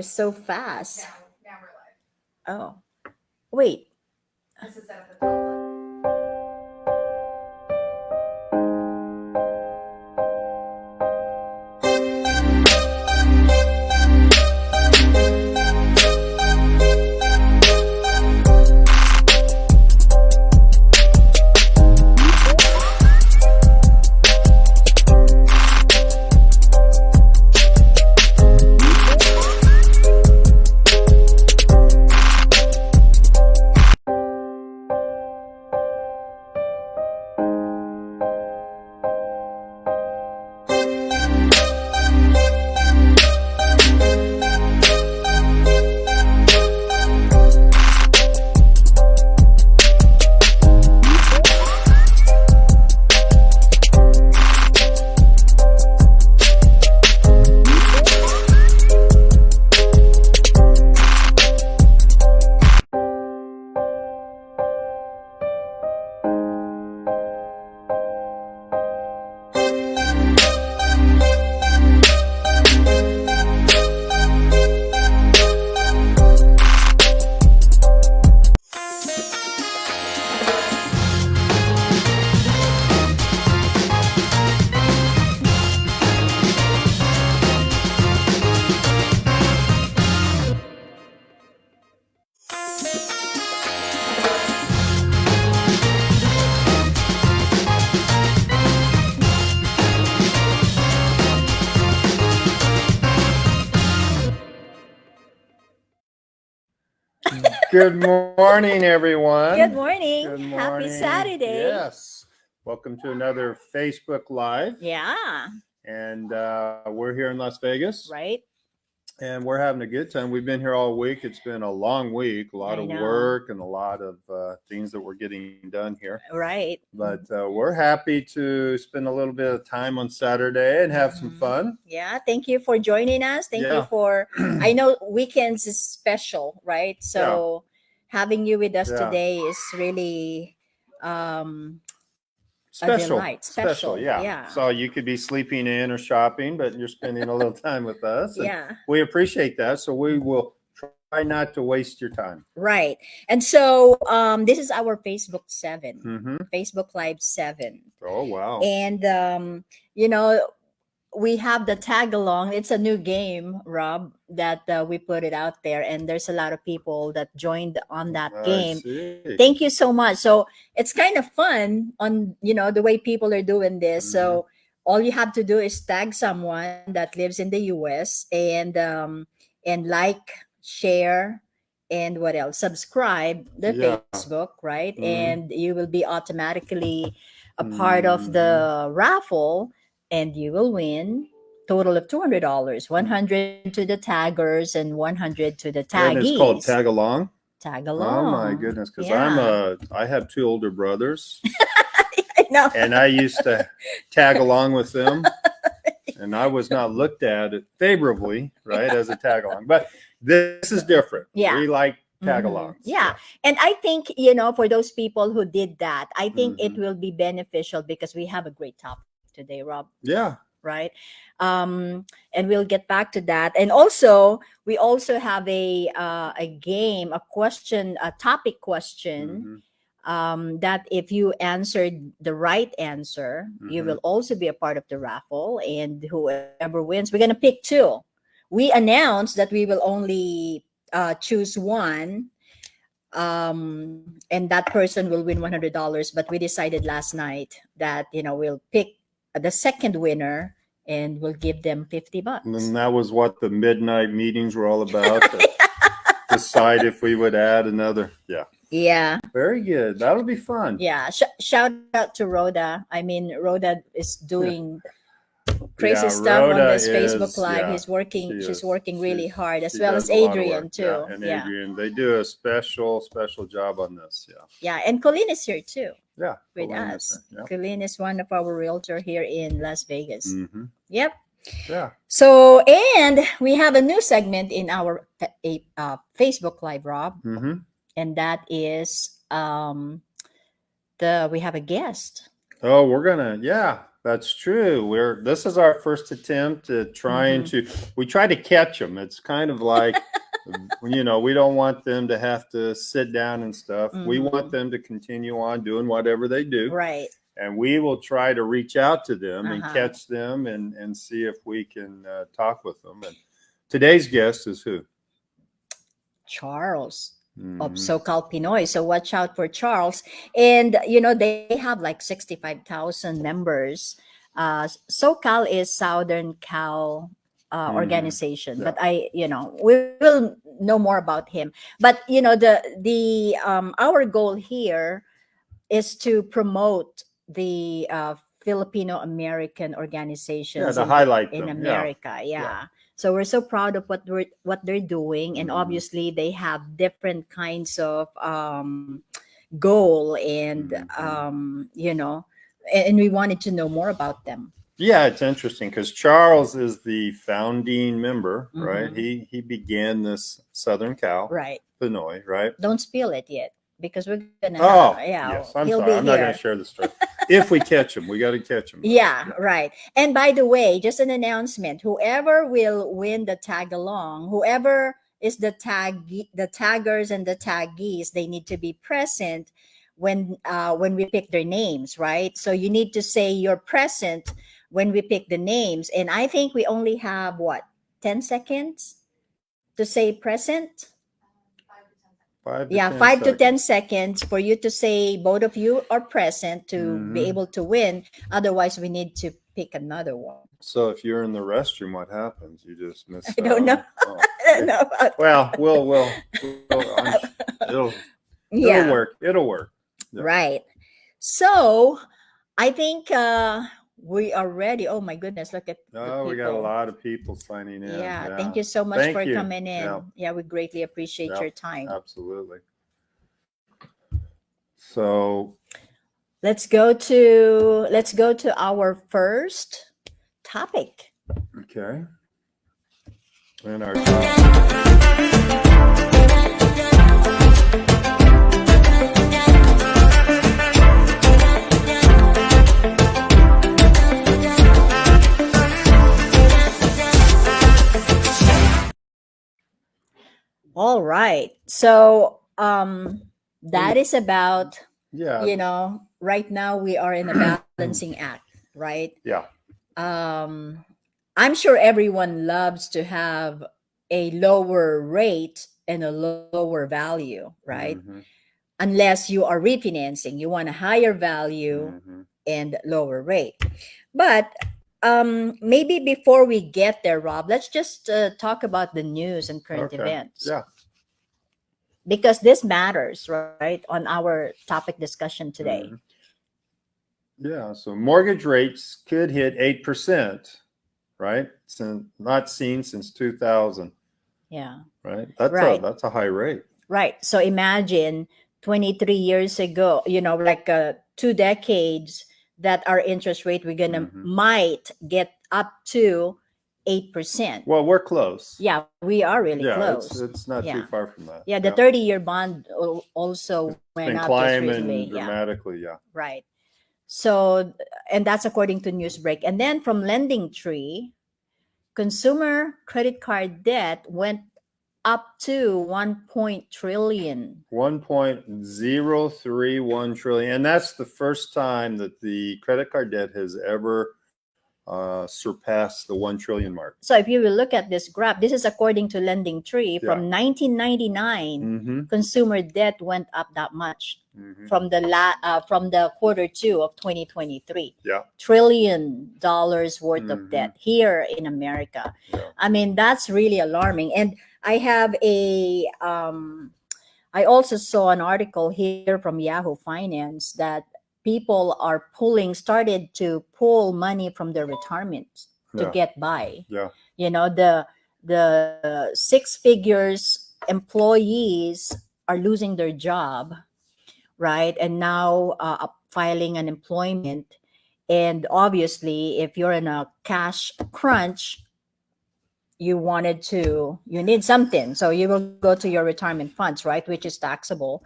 so fast. Now we're live. Oh, wait. This is set up at the top. Good morning, everyone. Good morning. Good Happy morning. Saturday. Yes. Welcome to another Facebook Live. Yeah. And we're here in Las Vegas. Right. And we're having a good time. We've been here all week. It's been a long week, a lot of work and a lot of things that we're getting done here. Right. But we're happy to spend a little bit of time on Saturday and have some fun. Yeah. Thank you for joining us. Thank you for, I know weekends is special, right? So having you with us today is really special. Yeah. So you could be sleeping in or shopping, but you're spending a little time with us. Yeah. We appreciate that. So we will try not to waste your time. Right. And so this is our Facebook 7, Facebook Live 7. Oh, wow. And, we have the tag along. It's a new game, Rob, that we put it out there. And there's a lot of people that joined on that game. Thank you so much. So it's kind of fun on, the way people are doing this. So all you have to do is tag someone that lives in the US and like, share, and what else? Subscribe the Facebook, right? And you will be automatically a part of the raffle. And you will win total of $200, 100 to the taggers and 100 to the taggees. And it's called Tag Along. Tag Along. Oh my goodness, because I have 2 older brothers. I know. And I used to tag along with them, and I was not looked at it favorably, right, as a tag along. But this is different. Yeah, we like tag along. Yeah, and I think for those people who did that, I think it will be beneficial because we have a great topic today, Rob. Yeah. Right. And we'll get back to that. And also, we also have a game, a topic question that if you answered the right answer, you will also be a part of the raffle. And whoever wins, we're going to pick 2. We announced that we will only choose one. And that person will win $100. But we decided last night that, we'll pick the second winner and we'll give them $50. And that was what the midnight meetings were all about. To decide if we would add another. Yeah. Very good. That'll be fun. Yeah. Shout out to Rhoda. I mean, Rhoda is doing crazy stuff on this Facebook Live. She's working really hard, as well as Adrian too. Yeah, and Adrian, they do a special job on this. Yeah, and Colleen is here too. Yeah, with us. Colleen is one of our realtor here in Las Vegas. Yep. Yeah. So, and we have a new segment in our Facebook Live, Rob, and that is we have a guest. Oh, we're gonna That's true. This is our first attempt at trying we try to catch them. It's kind of like, we don't want them to have to sit down and stuff. We want them to continue on doing whatever they do. Right. And we will try to reach out to them and catch them and see if we can talk with them. And today's guest is who? Charles of SOCALPINOYS. So watch out for Charles. And, they have like 65,000 members. SOCAL is Southern Cal organization, but we will know more about him. But, our goal here is to promote the Filipino American organizations to highlight in them. America. Yeah. So we're so proud of what they're doing, and obviously they have different kinds of goal, and and we wanted to know more about them. Yeah, it's interesting because Charles is the founding member, right? He began this Southern Cal, right? Pinoy, right? Don't spill it yet, because we're gonna. Yes. I'm sorry. I'm not going to share the story. If we catch him, we got to catch him. Yeah, right. And by the way, just an announcement: whoever will win the tag along, whoever is the taggers and the taggees, they need to be present when we pick their names, right? So you need to say you're present when we pick the names, and I think we only have 10 seconds to say present. 5 to 10 seconds for you to say both of you are present to be able to win. Otherwise, we need to pick another one. So if you're in the restroom, what happens? You just miss. I don't know. I don't know. Well, it'll work. It'll work. Yeah. Right. So I think we are ready. Oh my goodness! Look at. We got a lot of people signing in. Yeah. Thank you so much for coming in. Yeah, we greatly appreciate your time. Absolutely. So let's go to our first topic. Okay. And our all right. So that is about right now we are in a balancing act, right? Yeah. I'm sure everyone loves to have a lower rate and a lower value, right? Unless you are refinancing, you want a higher value and lower rate. But maybe before we get there, Rob, let's just talk about the news and current events. Yeah. Because this matters, right, on our topic discussion today. Yeah. So mortgage rates could hit 8%, right? Not seen since 2000. Yeah. Right. That's a high rate. Right. So imagine 23 years ago, like 2 decades, that our interest rate we're gonna might get up to 8%. Well, we're close. Yeah, we are really close. It's not too far from that. Yeah, the 30-year bond also went up just recently. Dramatically. Yeah. Right. So, and that's according to Newsbreak. And then from Lending Tree, consumer credit card debt went up to 1 trillion. 1.031 trillion. And that's the first time that the credit card debt has ever surpassed the 1 trillion mark. So if you will look at this graph, this is according to Lending Tree. From 1999, consumer debt went up that much from the quarter 2 of 2023. Yeah, $1 trillion worth of debt here in America. Yeah. I mean, that's really alarming. And I have I also saw an article here from Yahoo Finance that people started to pull money from their retirement to get by. Yeah. The 6 figures employees are losing their job, right? And now filing unemployment. And obviously, if you're in a cash crunch, you need something. So you will go to your retirement funds, right? Which is taxable.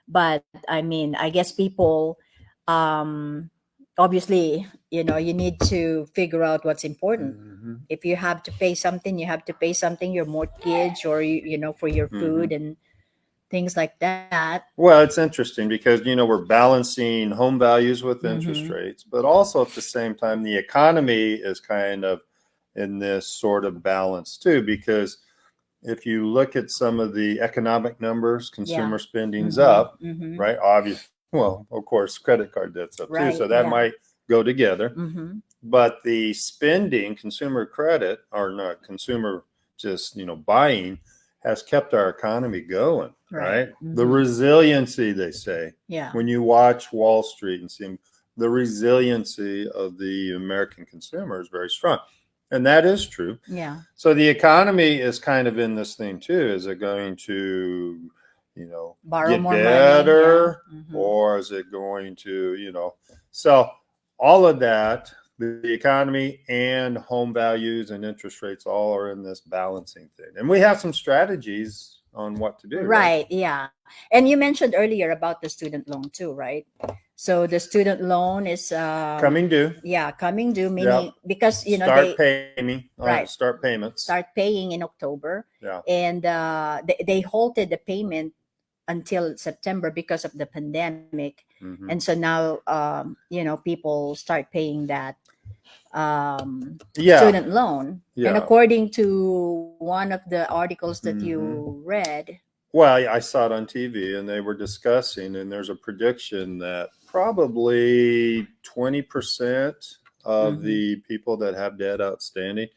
But I mean, I guess people obviously, you need to figure out what's important. Mhm. If you have to pay something, you have to pay something, your mortgage, or for your food and things like that. Well, it's interesting because we're balancing home values with interest Mhm. rates, but also at the same time the economy is kind of in this sort of balance too. Because if you look at some of the economic numbers, consumer spending's up, Mhm. right? Obviously, well, of course, credit card debt's up too, Right, so that yeah. might go together. Mhm. But the spending, consumer credit, or not consumer, just buying, has kept our economy going, right? Right. The Mhm. resiliency, they say, Yeah. when you watch Wall Street and see the resiliency of the American consumer is very strong, and that is true. Yeah. So the economy is kind of in this thing too. Is it going to, Borrow get more better, money. Yeah. Mhm. or is it going to, so all of that, the economy and home values and interest rates all are in this balancing thing. And we have some strategies on what to do, right? Right, yeah. And you mentioned earlier about the student loan too, right? So the student loan is Coming due. yeah, coming due, Yep. meaning because Start paying, Right. start payments. start paying in October, Yeah. and they halted the payment until September because of the pandemic. Mhm. And so now people start paying that Yeah. student loan. And Yeah. according to one of the articles that Mhm. you read, Well, I saw it on TV and they were discussing, and there's a prediction that probably 20% of Mhm. the people that have debt outstanding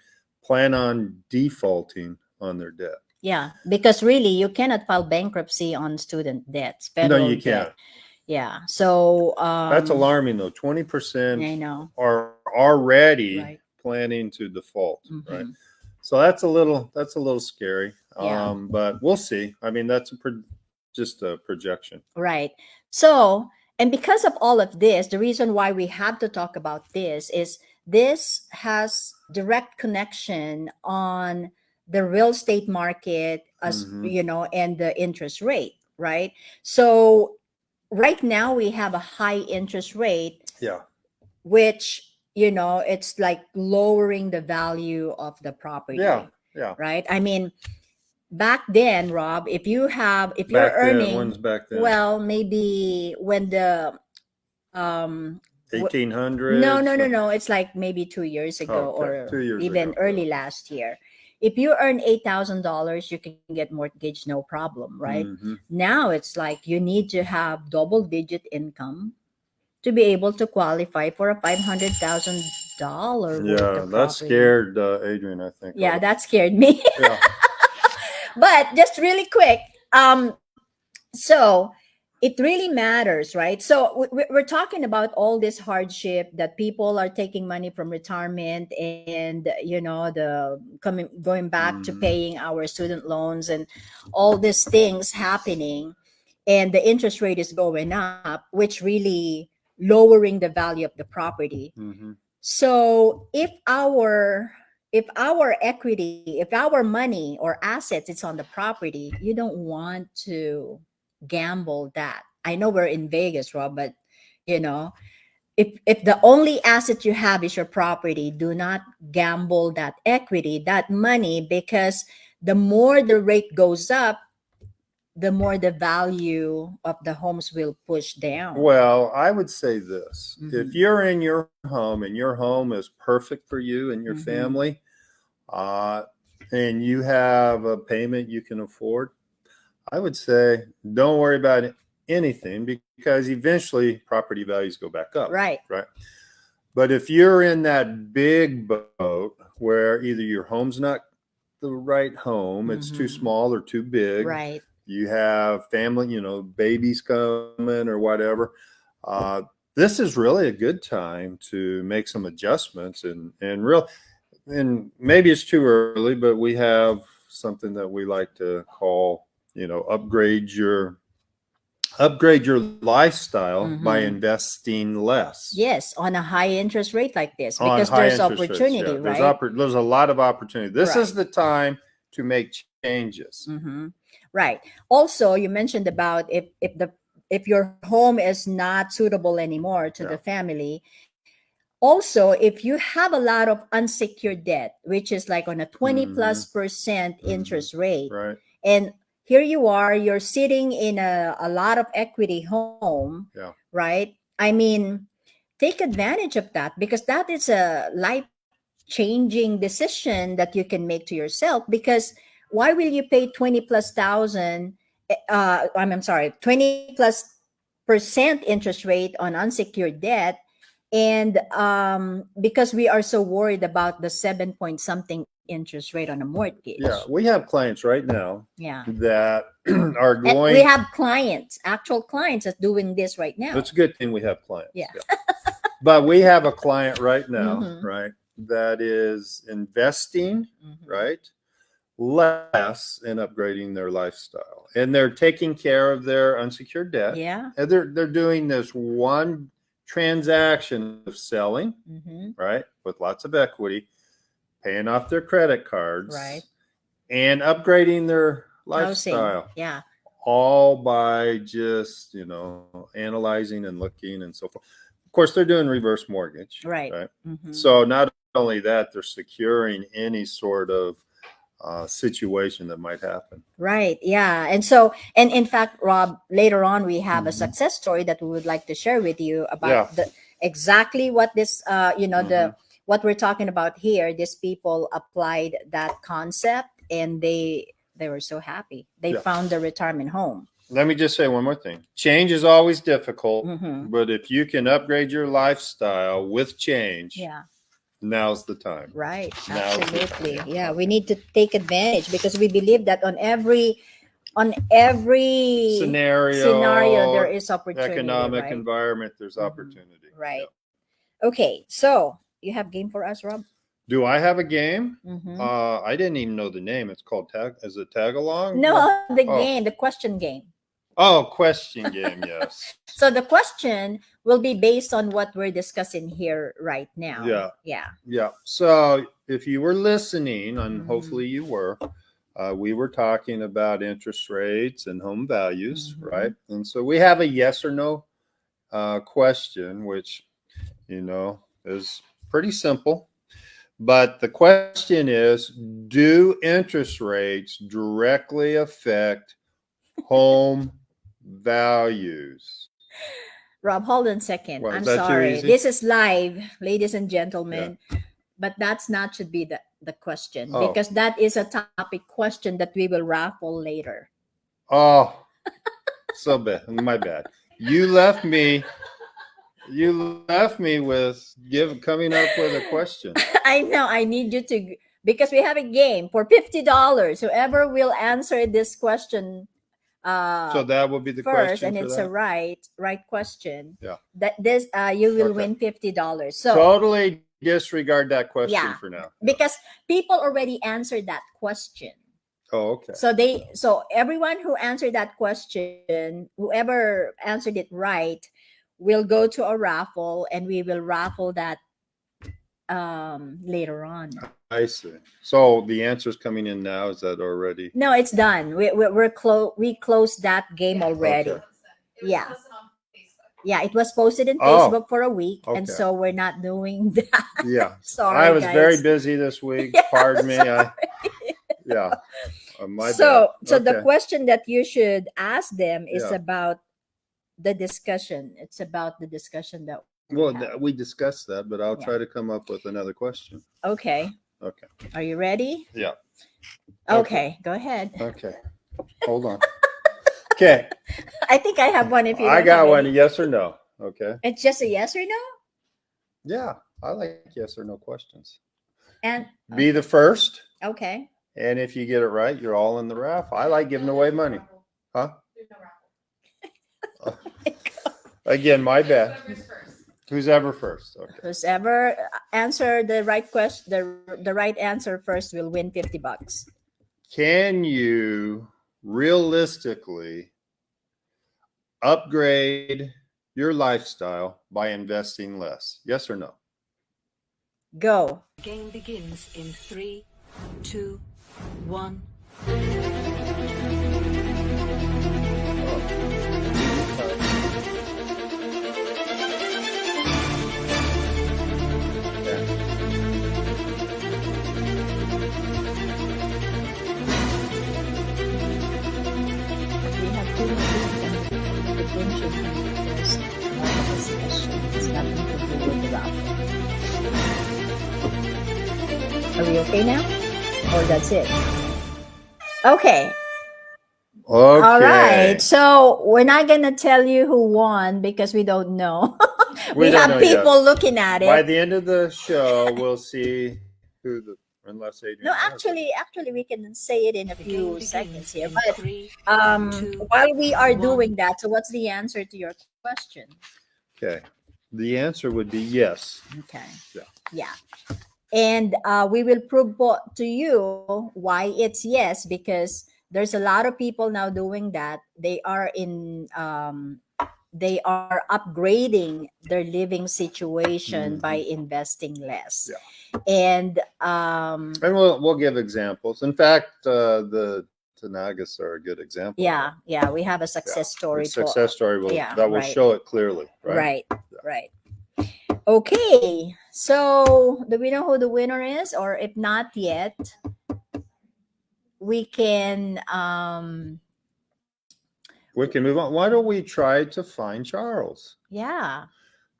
plan on defaulting on their debt. yeah, because really you cannot file bankruptcy on student debts, No, federal you debt. can't. Yeah, so That's alarming, though. 20% I know. are already Right. planning to default, right? Mhm. So that's a little scary. Yeah. But we'll see. I mean, that's just a projection. Right. So, and because of all of this, the reason why we have to talk about this is this has direct connection on the real estate market, as Mhm. and the interest rate, right? So right now we have a high interest rate, Yeah. which it's like lowering the value of the property. Yeah. Yeah. Right. I mean, back then, Rob, if you're Back then, earning, when's back then? well, maybe when the um 1800s? no, it's like maybe 2 years ago, Okay, or 2 years even ago. early last year. If you earn $8,000, you can get mortgage, no problem, right? Mhm. Now it's like you need to have double digit income to be able to qualify for a $500,000 worth Yeah, of that property. scared Adrian, I think. Yeah, that scared me. Yeah. But just really quick, so it really matters, right? So we're talking about all this hardship that people are taking money from retirement, and the going back to Mhm. paying our student loans, and all these things happening, and the interest rate is going up, which really lowering the value of the property. Mhm. So if our equity, if our money or assets, it's on the property, you don't want to gamble that. I know we're in Vegas, Rob, but you know, if the only asset you have is your property, do not gamble that equity, that money, because the more the rate goes up, the more the value of the homes will push down. Well, I would say this. If Mhm. you're in your home and your home is perfect for you and your Mhm. family, uh, and you have a payment you can afford, I would say don't worry about anything, because eventually property values go back up. Right. Right. But if you're in that big boat where either your home's not the right home, it's too Mhm. small or too big, Right. you have family, babies coming or whatever, this is really a good time to make some adjustments, and maybe it's too early, but we have something that we like to call, upgrade your lifestyle by Mhm. investing less. Yes, on a high interest rate like this, On because high there's interest rates, opportunity, yeah. right? There's a lot of opportunity. This is Right. the time to make changes. Mm-hmm. Right. Also, you mentioned about if your home is not suitable anymore to Yeah. the family, Also, if you have a lot of unsecured debt, which is like on a 20 plus percent interest rate, Right. and here you are, you're sitting in a lot of equity home, Yeah. right? I mean, take advantage of that, because that is a life changing decision that you can make to yourself. Because why will you pay 20 plus thousand, I'm sorry, 20 plus percent interest rate on unsecured debt? And because we are so worried about the 7 point something interest rate on a mortgage. Yeah, we have clients right now Yeah. that are And going. we have clients, actual clients, that's doing this right now. It's a good thing we have clients. Yeah. But we have a client right now, Mhm. right, that is investing, Mhm. right, less in upgrading their lifestyle, and they're taking care of their unsecured debt. Yeah. And they're doing this one transaction of selling, Mhm. right, with lots of equity, paying off their credit cards, Right. and upgrading their Housing. lifestyle, Yeah. all by just, analyzing and looking and so forth. Of course, they're doing reverse mortgage, Right. right? Mhm. So not only that, they're securing any sort of situation that might happen. Right. Yeah. And so, and in fact, Rob, later on we have a Mhm. success story that we would like to share with you about Yeah. the exactly what this the Mhm. what we're talking about here. These people applied that concept, and they were so happy. They Yeah. found the retirement home. Let me just say one more thing. Change is always difficult, Mhm. but if you can upgrade your lifestyle with change, Yeah. now's the time. Right. Now's the time. Absolutely. Yeah. We need to take advantage, because we believe that on every scenario there is opportunity. economic right? environment, there's Mhm. opportunity. Right. Yeah. Okay. So you have game for us, Rob? Do I have a game? Mm-hmm. I didn't even know the name. It's called tag. Is it tag along? No, the Oh. game, the question game. Oh, question game. Yes. So the question will be based on what we're discussing here right now. Yeah. Yeah. Yeah. So if you were listening, and Mhm. hopefully you were, we were talking about interest rates and home values, Mhm. right? And so we have a yes or no question, which, is pretty simple. But the question is, do interest rates directly affect home values? Rob, hold on a second. Well, I'm is that too sorry. easy? This is live, ladies and gentlemen. But that's not should be the question, Oh. because that is a topic question that we will raffle later. Oh, so bad. My bad. You left me with coming up with a question. I know. I need you to, because we have a game for $50. Whoever will answer this question So that would be the first, question and for it's that? a right question. Yeah. That this you will Okay. win $50. So Totally disregard that question Yeah. for now. because people already answered that question. Oh, okay. So everyone who answered that question, whoever answered it right, will go to a raffle, and we will raffle that later on. I see. So the answer's coming in now. Is that already? No, it's done. We closed that game already. Okay. It was Yeah. posted on Facebook. Yeah, it was posted in Oh, Facebook for a week, and okay. so we're not doing that. Yeah. Sorry, I was guys. very busy this week. Yeah, Pardon me. sorry. My So bad. the Okay. question that you should ask them is Yeah. about the discussion. It's about the discussion that Well, have. we discussed that, but I'll Yeah. try to come up with another question. Okay. Okay. Are you ready? Yeah. Okay, go ahead. Okay. Hold on. Okay. I think I have one. If you I don't got have one. any. Yes or no? Okay. It's just a yes or no. Yeah. I like yes or no questions. And Be the first. okay. And if you get it right, you're all in the raffle. I like giving away money. Huh? There's no raffle. Again, my bad. Whoever's first. Who's ever first? Okay. Whoever answer the right question, the right answer first will win $50. Can you realistically upgrade your lifestyle by investing less? Yes or no? Go. Game begins in 3, 2, 1. Attention to the first one of this question. It's nothing to do with the raffle. Are we okay now? Or that's it? Okay. All Okay. right. So we're not gonna tell you who won because we don't know. We We don't have know yet. people looking at By it. the end of the show, we'll see who the, unless Adrian No, has it. actually, we can say it in a The few game seconds begins here. in But 3, um, 2, while we are 1. doing that, so what's the answer to your question? Okay. The answer would be yes. Okay. Yeah. Yeah. And we will prove to you why it's yes, because there's a lot of people now doing that. They are upgrading their living situation by investing less. Yeah. And And we'll give examples. In fact, the Tanagas are a good example. yeah, we have a success story. A success story yeah, that will right. show it clearly. Right. Right. Okay. So do we know who the winner is? Or if not yet, we can We can move on. Why don't we try to find Charles? yeah.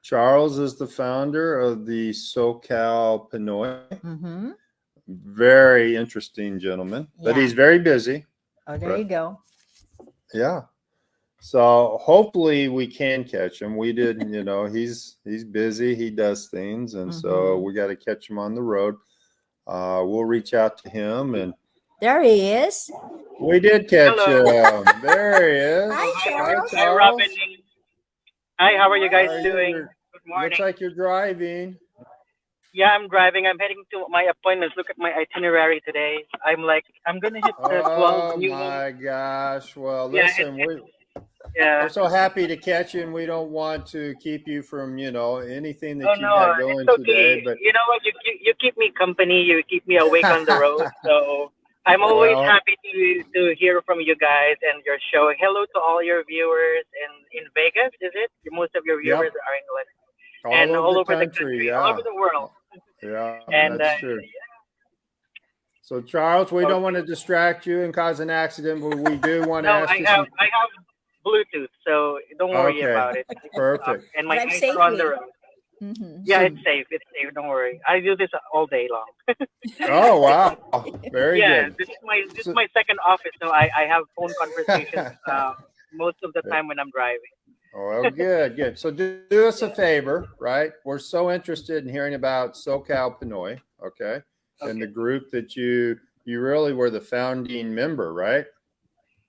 Charles is the founder of the SOCALPINOYS. Mm-hmm. Very interesting gentleman, but Yeah. he's very busy. Oh, there you go. Yeah. So hopefully we can catch him. We didn't, he's busy. He does things. And so we got to catch him on the road. We'll reach out to him, and There he is. we did catch Hello. him. There he is. Hi, Charles. Hi, Robin. Hi, how are you guys How are doing? you? Good morning. Looks like you're driving. Yeah, I'm driving. I'm heading to my appointments. Look at my itinerary today. I'm going to hit the 12 Oh new my gosh. Well, Yeah, listen, Yeah. we're so happy to catch you, and we don't want to keep you from, anything that Oh, you no, got going it's okay. today. But You know what? You keep me company. You keep me awake on the road. So I'm always Well- happy to hear from you guys and your show. Hello to all your viewers in Vegas, is it? Most of your viewers are in all over the country, yeah. all over the world. Yeah, And, that's true. So, Charles, we don't want to distract you and cause an accident, but we do want to No, ask I you have Bluetooth, so don't worry Okay. about it. Perfect. And my Drive eyes are on the safely. road. Mm-hmm. Yeah, So- it's safe. It's safe. Don't worry. I do this all day long. Oh, wow. Very Yeah, good. this is my second office, so I have phone conversations most of the Yeah. time when I'm driving. Oh, good. So do us a favor, right? We're so interested in hearing about SOCALPINOYS, okay? And the group that you really were the founding member, right?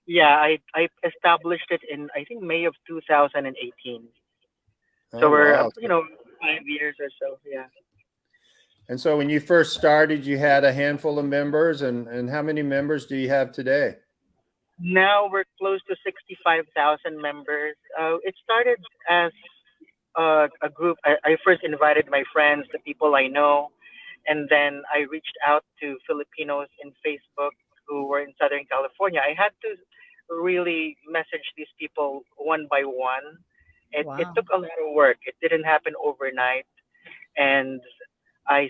Yeah, I established it in I think May of 2018. So Oh, we're wow. 5 years or so. Yeah. And so when you first started, you had a handful of members, and how many members do you have today? Now we're close to 65,000 members. It started as a group. I first invited my friends, the people I know, and then I reached out to Filipinos in Facebook who were in Southern California. I had to really message these people one by one. It Wow. took a lot of work. It didn't happen overnight, and I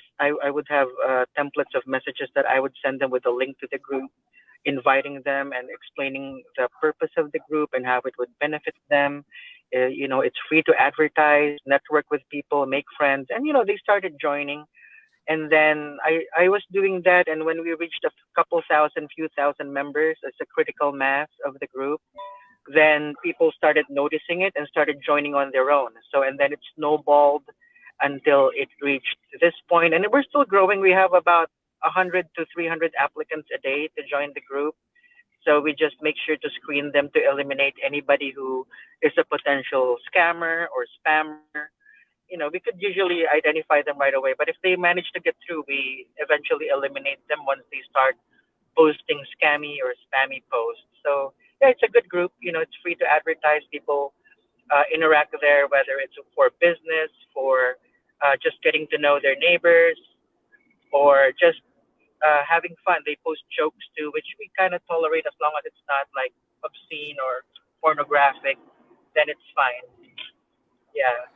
would have templates of messages that I would send them with a link to the group, inviting them and explaining the purpose of the group and how it would benefit them. It's free to advertise, network with people, make friends, and they started joining. And then I was doing that, and when we reached a few thousand members as a critical mass of the group, then people started noticing it and started joining on their own. So, and then it snowballed until it reached this point, and we're still growing. We have about 100 to 300 applicants a day to join the group. So we just make sure to screen them to eliminate anybody who is a potential scammer or spammer. We could usually identify them right away, but if they manage to get through, we eventually eliminate them once they start posting scammy or spammy posts. So yeah, it's a good group. It's free to advertise. People interact there, whether it's for business, for just getting to know their neighbors, or just having fun. They post jokes too, which we kind of tolerate as long as it's not like obscene or pornographic. Then it's fine. Yeah.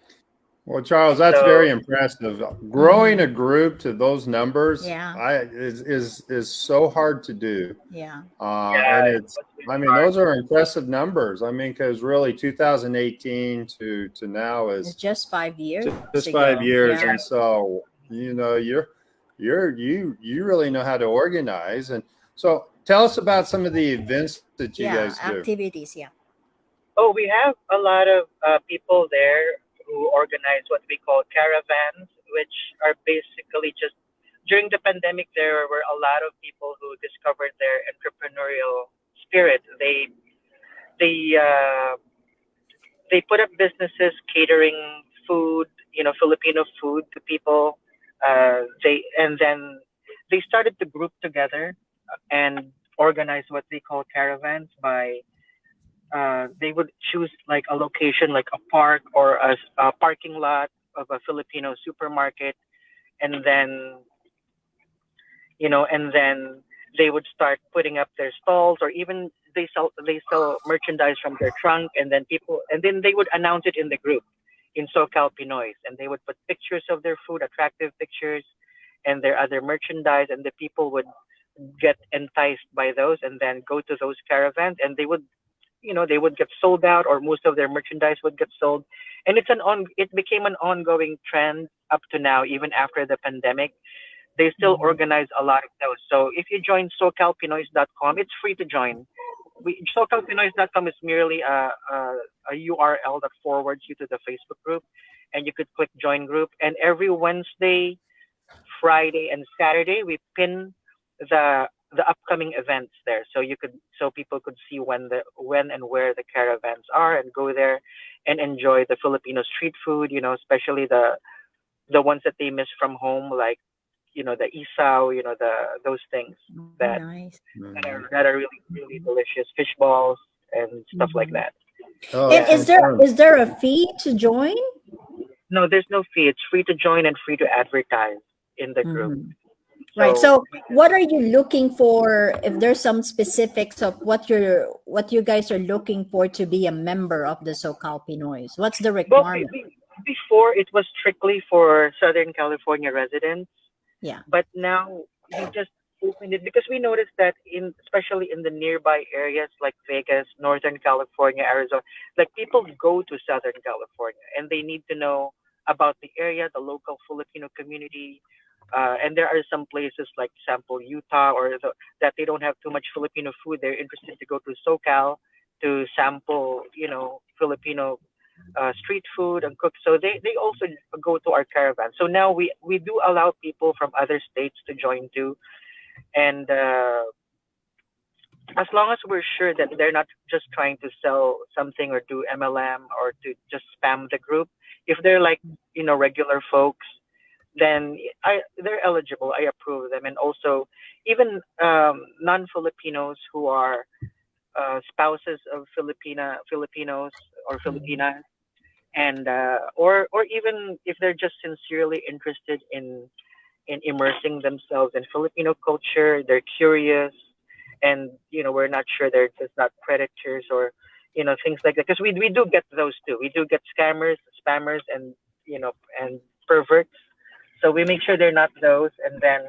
Well, Charles, that's So very impressive. Growing a group to those numbers, Yeah. is so hard to do. Yeah. And yeah, it it's, was I really mean, hard. those are impressive numbers. I mean, because really 2018 to now It's is just 5 years just five ago. years. Yeah. And so, you really know how to organize. And so tell us about some of the events that you Yeah. guys do. Activities. Yeah. Oh, we have a lot of people there who organize what we call caravans, which are basically just during the pandemic. There were a lot of people who discovered their entrepreneurial spirit. They they put up businesses catering food, Filipino food to people. Then they started to group together and organize what they call caravans by they would choose like a location like a park or a parking lot of a Filipino supermarket, and then and then they would start putting up their stalls, or even they sell merchandise from their trunk, and then they would announce it in the group in SOCALPINOYS, and they would put pictures of their food, attractive pictures, and their other merchandise, and the people would get enticed by those and then go to those caravans, and they would get sold out, or most of their merchandise would get sold. And it became an ongoing trend up to now, even after the pandemic. They still Mhm. organize a lot of those. So if you join SOCALPinoys.com, it's free to join. SOCALPinoys.com is merely a URL that forwards you to the Facebook group, and you could click join group. And every Wednesday, Friday, and Saturday, we pin the upcoming events there, so people could see when and where the caravans are, and go there and enjoy the Filipino street food. Especially the ones that they miss from home, like the isaw, those things Oh, that nice. that Mhm. are that are really really delicious, fish balls and stuff like Mhm. that. Oh, And Yeah. so fun. is there a fee to join? No, there's no fee. It's free to join and free to advertise in the group. Mhm. Right. So So, what are you looking for? If there's some specifics of what you guys are looking for to be a member of the SoCal Pinoys, what's the Well, requirement? before it was strictly for Southern California residents, Yeah. but now we just opened it because we noticed that especially in the nearby areas like Vegas, Northern California, Arizona, like people go to Southern California and they need to know about the area, the local Filipino community. And there are some places like sample Utah, that they don't have too much Filipino food. They're interested to go to SoCal to sample, Filipino street food and cook. So they also go to our caravan. So now we do allow people from other states to join too, and as long as we're sure that they're not just trying to sell something or do MLM or to just spam the group. If they're like regular folks, then they're eligible. I approve them, and also even non-Filipinos who are spouses of Filipinos or Mhm. Filipinas, and or even if they're just sincerely interested in immersing themselves in Filipino culture, they're curious, and we're not sure they're just not predators or things like that. Because we do get those too. We do get scammers, spammers, and and perverts. So we make sure they're not those, and then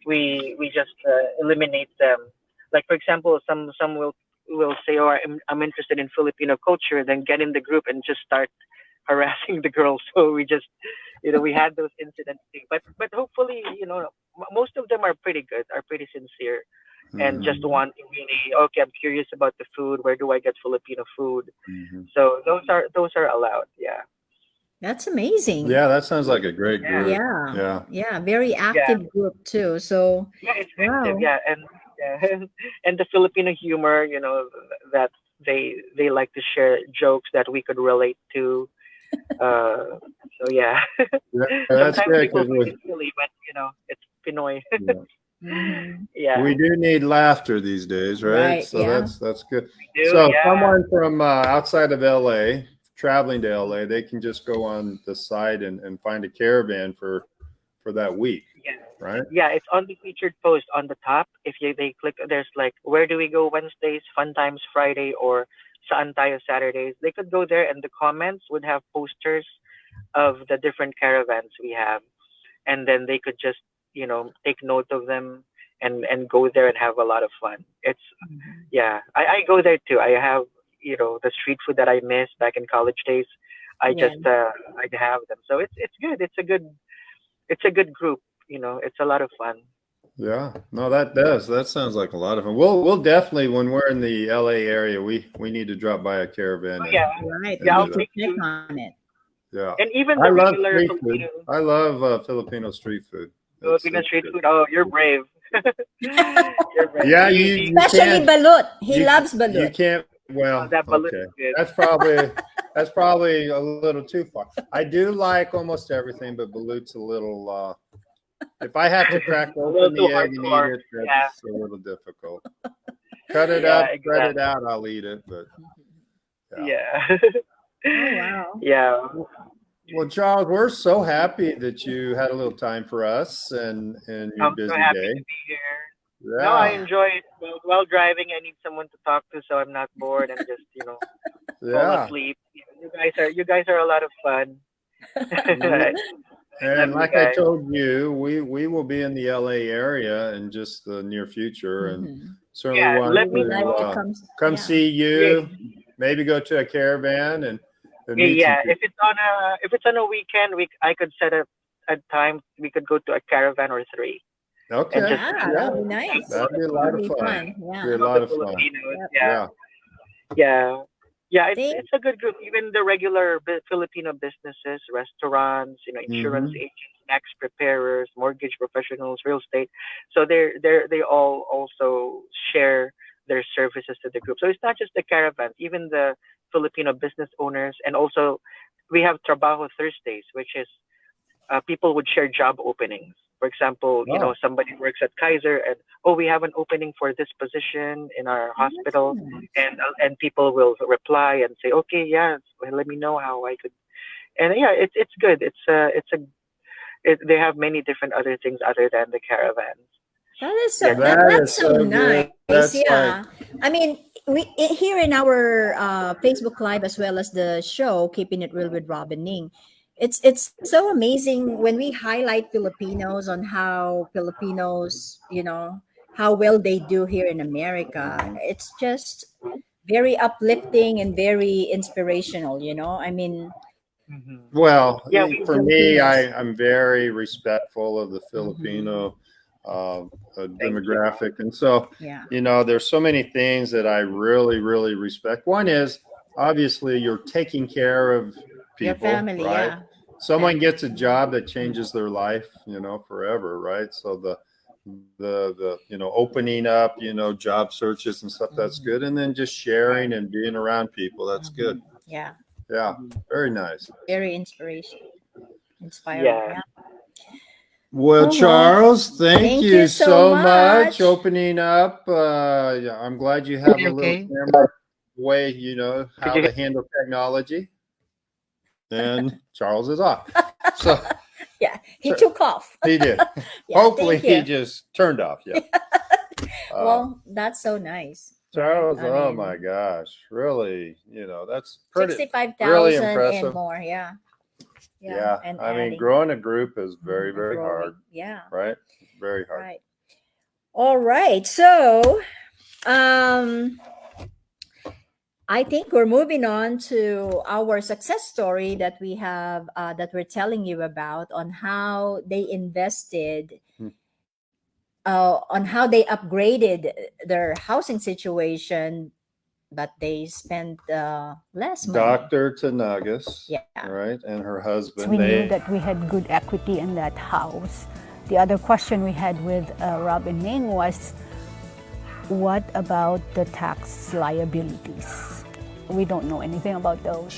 we just eliminate them. Like for example, some will say, "Oh, I'm interested in Filipino culture," then get in the group and just start harassing the girls. So we just, we had those incidents too. But hopefully, most of them are pretty good, are pretty sincere, and just Mhm. Mhm. want to really, okay, I'm curious about the food. Where do I get Filipino food? Mhm. So those are allowed. Yeah. That's amazing. Yeah, that sounds like a great Yeah. group. Yeah. Yeah. Yeah. Very Yeah. active group too. So, Yeah, it's active. wow. Yeah, and yeah, and the Filipino humor, that they like to share jokes that we could relate to. So yeah, Yeah, that's sometimes good people because find it silly, but it's Pinoy. Mhm. Yeah, we do need laughter these days, right? Right. So Yeah. that's good. we do. So Yeah, someone from outside of LA traveling to LA, they can just go on the site and find a caravan for that week, yeah, right? yeah. It's on the featured post on the top. If they click, there's like where do we go Wednesdays, Fun Times Friday, or Saan Tayo Saturdays. They could go there, and the comments would have posters of the different caravans we have, and then they could just take note of them and go there and have a lot of fun. It's yeah, I go there too. I have the street food that I missed back in college days. I Yeah. just I have them, so it's good. It's a good group. It's a lot of fun. Yeah, no, that sounds like a lot of fun. We'll definitely, when we're in the LA area, we need to drop by a caravan. Oh, yeah, Right. Yeah, I'll We need to take check you. on it. Yeah. And even I the love regular street food. Filipino I love Filipino street food. Filipino It's street good. food. Oh, you're brave. You're brave. Yeah, you Especially can't. balut. He you- loves You balut. can't. Well, that balut okay. is good. That's probably a little too far. I do like almost everything, but balut's a little. If I have to crack little open the too egg and hardcore. eat it, that's a little difficult. Cut it Yeah, up, spread it exactly. out. I'll eat it, but Yeah. Oh, wow. Yeah. Well, Charles, we're so happy that you had a little time for us and your I'm busy so happy day. to be here. Yeah. No, I enjoy it. While driving, I need someone to talk to, so I'm not bored and just fall Yeah. asleep. You guys are a lot of fun. And you like I guys. told you, we will be in the LA area in just the near future, and Mhm. certainly Yeah, want let to me We'd like to come yeah. see you. Maybe go to a caravan and meet Yeah, some if it's on a weekend, I could set up a time. We could go to a caravan or three. people. Okay. and just- Yeah, that would be nice. That'd be a lot That'd of be fun. Yeah. Be a Love lot the of fun. Filipinos. Yep. Yeah. Yeah. Yeah, Thank- it's a good group. Even the regular Filipino businesses, restaurants, insurance Mhm. agents, tax preparers, mortgage professionals, real estate. So they all also share their services to the group. So it's not just the caravans, even the Filipino business owners, and also we have Trabajo Thursdays, which is people would share job openings. For example, Oh. somebody works at Kaiser, and we have an opening for this position in our hospital, and people will reply and say, okay, yeah, well, let me know how I could. And yeah, it's good. They have many different other things other than the caravans. That is so, Yeah, that's is so so good. nice. That's Yeah. I mean, here in our Facebook Live as well as the show, Keeping It Real with Rob and Ning, it's so amazing when we highlight Filipinos on how Filipinos, how well they do here in America. It's just very uplifting and very inspirational, I mean, Well, Yeah, for me, Filipinos. I'm very respectful of the Filipino demographic, and so yeah. there's so many things that I really, really respect. One is obviously you're taking care of people, Your family, right? yeah. Someone gets a job that changes their life, forever, right? So the opening up, job searches and stuff, that's good, and then just sharing and being around people, that's good. Yeah. Yeah, very nice. Very inspiring. Yeah. Yeah. Well, well, Charles, thank you so so much. much opening up. Yeah, I'm glad you have a little Okay. camera way, how you- to handle technology. And Charles is off. So Yeah, he Sure. took off. he did. Yeah, Hopefully thank you. he just turned off. Yeah. Well, that's so nice. Charles, I oh mean, my gosh, really, that's pretty. 65,000 really and impressive. more. Yeah. Yeah, And I mean, adding. growing a group is very, And very growing. hard, Yeah. right? Very hard. Right. All right. So, I think we're moving on to our success story that we have that we're telling you about on how they invested, Hmm. on how they upgraded their housing situation, but they spent less money. Dr. Tanagas, Yeah. right, and her husband. We knew that we had good equity in that house. The other question we had with Rob and Ning was, what about the tax liabilities? We don't know anything about those.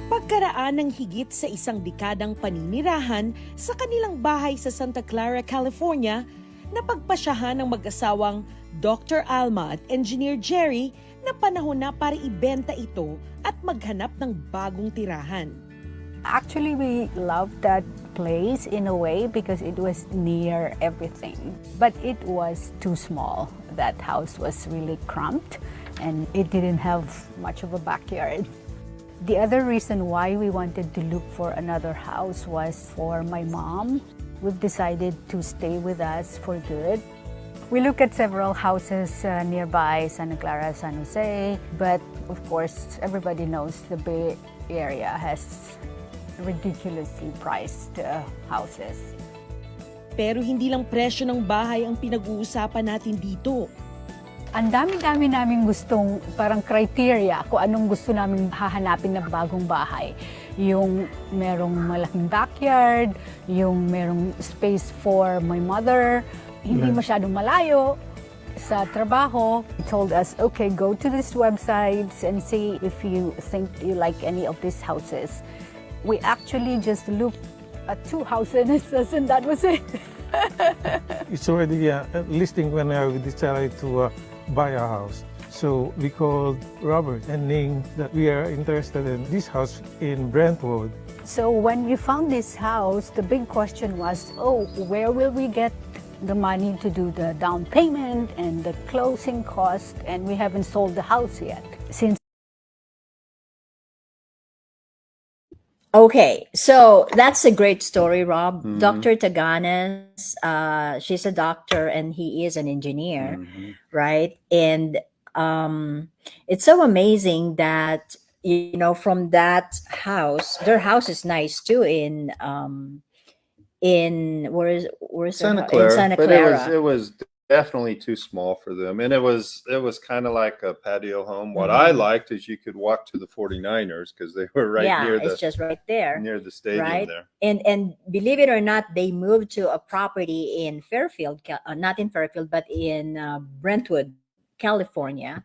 Pagkaraan ng higit sa isang dekadang paninirahan sa kanilang bahay sa Santa Clara, California, napagpasyahan ng mag-asawang Dr. Alma at Engineer Jerry na panahon na para ibenta ito at maghanap ng bagong tirahan. Actually, we loved that place in a way because it was near everything. But it was too small. That house was really cramped and it didn't have much of a backyard. The other reason why we wanted to look for another house was for my mom. We've decided to stay with us for good. We look at several houses nearby Santa Clara, San Jose, but of course, everybody knows the Bay Area has ridiculously priced houses. Pero hindi lang presyo ng bahay ang pinag-uusapan natin dito. Ang dami-dami namin gustong parang criteria kung anong gusto namin hahanapin na bagong bahay. Yung merong malaking backyard, yung merong space for my mother, hindi masyadong malayo sa trabaho. He told us, okay, go to these websites and see if you think you like any of these houses. We actually just looked at 2 houses and that was it. It's already a listing when we decided to buy a house. So we called Robert and Ning that we are interested in this house in Brentwood. So when we found this house, the big question was, oh, where will we get the money to do the down payment and the closing cost? And we haven't sold the house yet. Okay, so that's a great story, Rob. Dr. Taganes, she's a doctor and he is an engineer, right? And it's so amazing that, you know, from that house, their house is nice too in where's Santa in Clara, Santa but Clara. it was definitely too small for them, and it was kind of like a patio home. What I liked is you could walk to the 49ers because they were right Yeah, near it's just right there. near the stadium Right? there. And believe it or not, they moved to a property in Fairfield, not in Fairfield, but in Brentwood, California,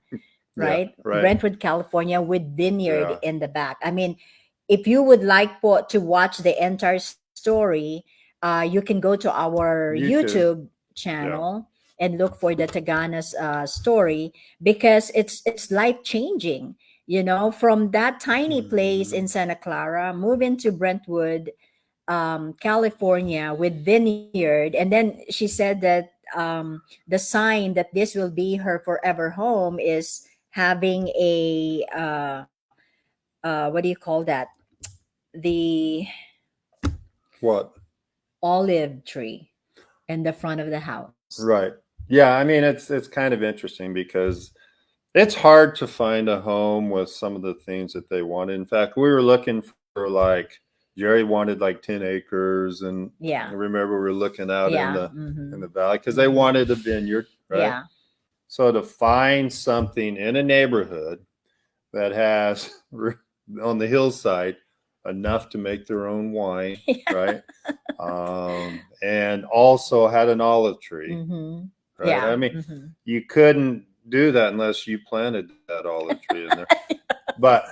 right? right. Brentwood, California, with vineyard Yeah. in the back. I mean, if you would like to watch the entire story, you can go to our YouTube channel and look for the Taganas story, because it's life changing. You know, from that tiny place in Santa Clara, move into Brentwood, California, with vineyard, and then she said that the sign that this will be her forever home is having a what do you call that? The What? olive tree in the front of the house. Right. Yeah, I mean it's kind of interesting because it's hard to find a home with some of the things that they wanted. In fact, we were looking for, like, Jerry wanted like 10 acres, and Yeah. I remember we were looking out Yeah. in the valley because they wanted a vineyard, right? Yeah. So to find something in a neighborhood that has on the hillside enough to make their own wine, right? And also had an olive tree, Mm-hmm. right? Yeah. I mean, Mhm. you couldn't do that unless you planted that olive tree in there. But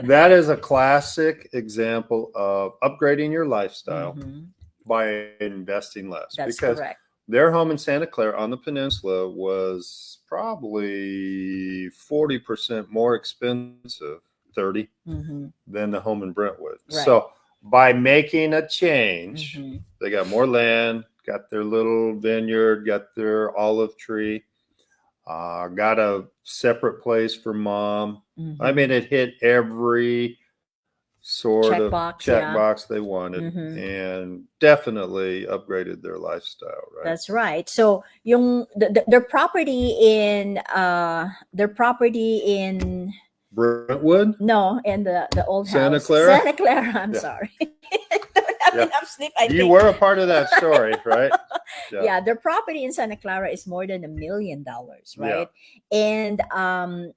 that is a classic example of upgrading your lifestyle Mhm. by investing less. That's because correct. their home in Santa Clara on the peninsula was probably 40% more expensive, 30, Mhm. than the home in Brentwood. Right. So by making a change, Mhm. they got more land, got their little vineyard, got their olive tree, got a separate place for mom. Mhm. I mean, it hit every sort of Checkbox, yeah. checkbox they wanted, Mhm. and definitely upgraded their lifestyle, right? That's right. So yung their property in Brentwood, no, in the old Santa house. Clara? Santa Clara, I'm Yeah. sorry. I don't have Yeah. enough sleep, I you think. were a part of that story, right? Yeah, their property in Santa Clara is more than $1 million, right? And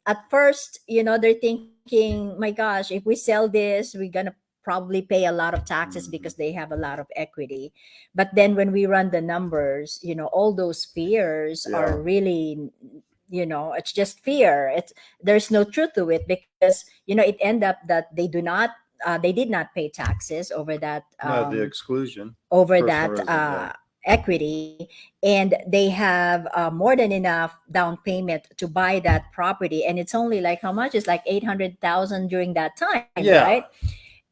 at first, you know, they're thinking, my gosh, if we sell this, we're gonna probably pay a lot of taxes Mhm. because they have a lot of equity. But then when we run the numbers, you know, all those fears are Yeah. really, you know, it's just fear. There's no truth to it, because, you know, it end up that they did not pay taxes over that No, the exclusion. over personal that resident, yeah. equity, and they have more than enough down payment to buy that property, and it's only like, how much? It's like 800,000 during that time, Yeah. right?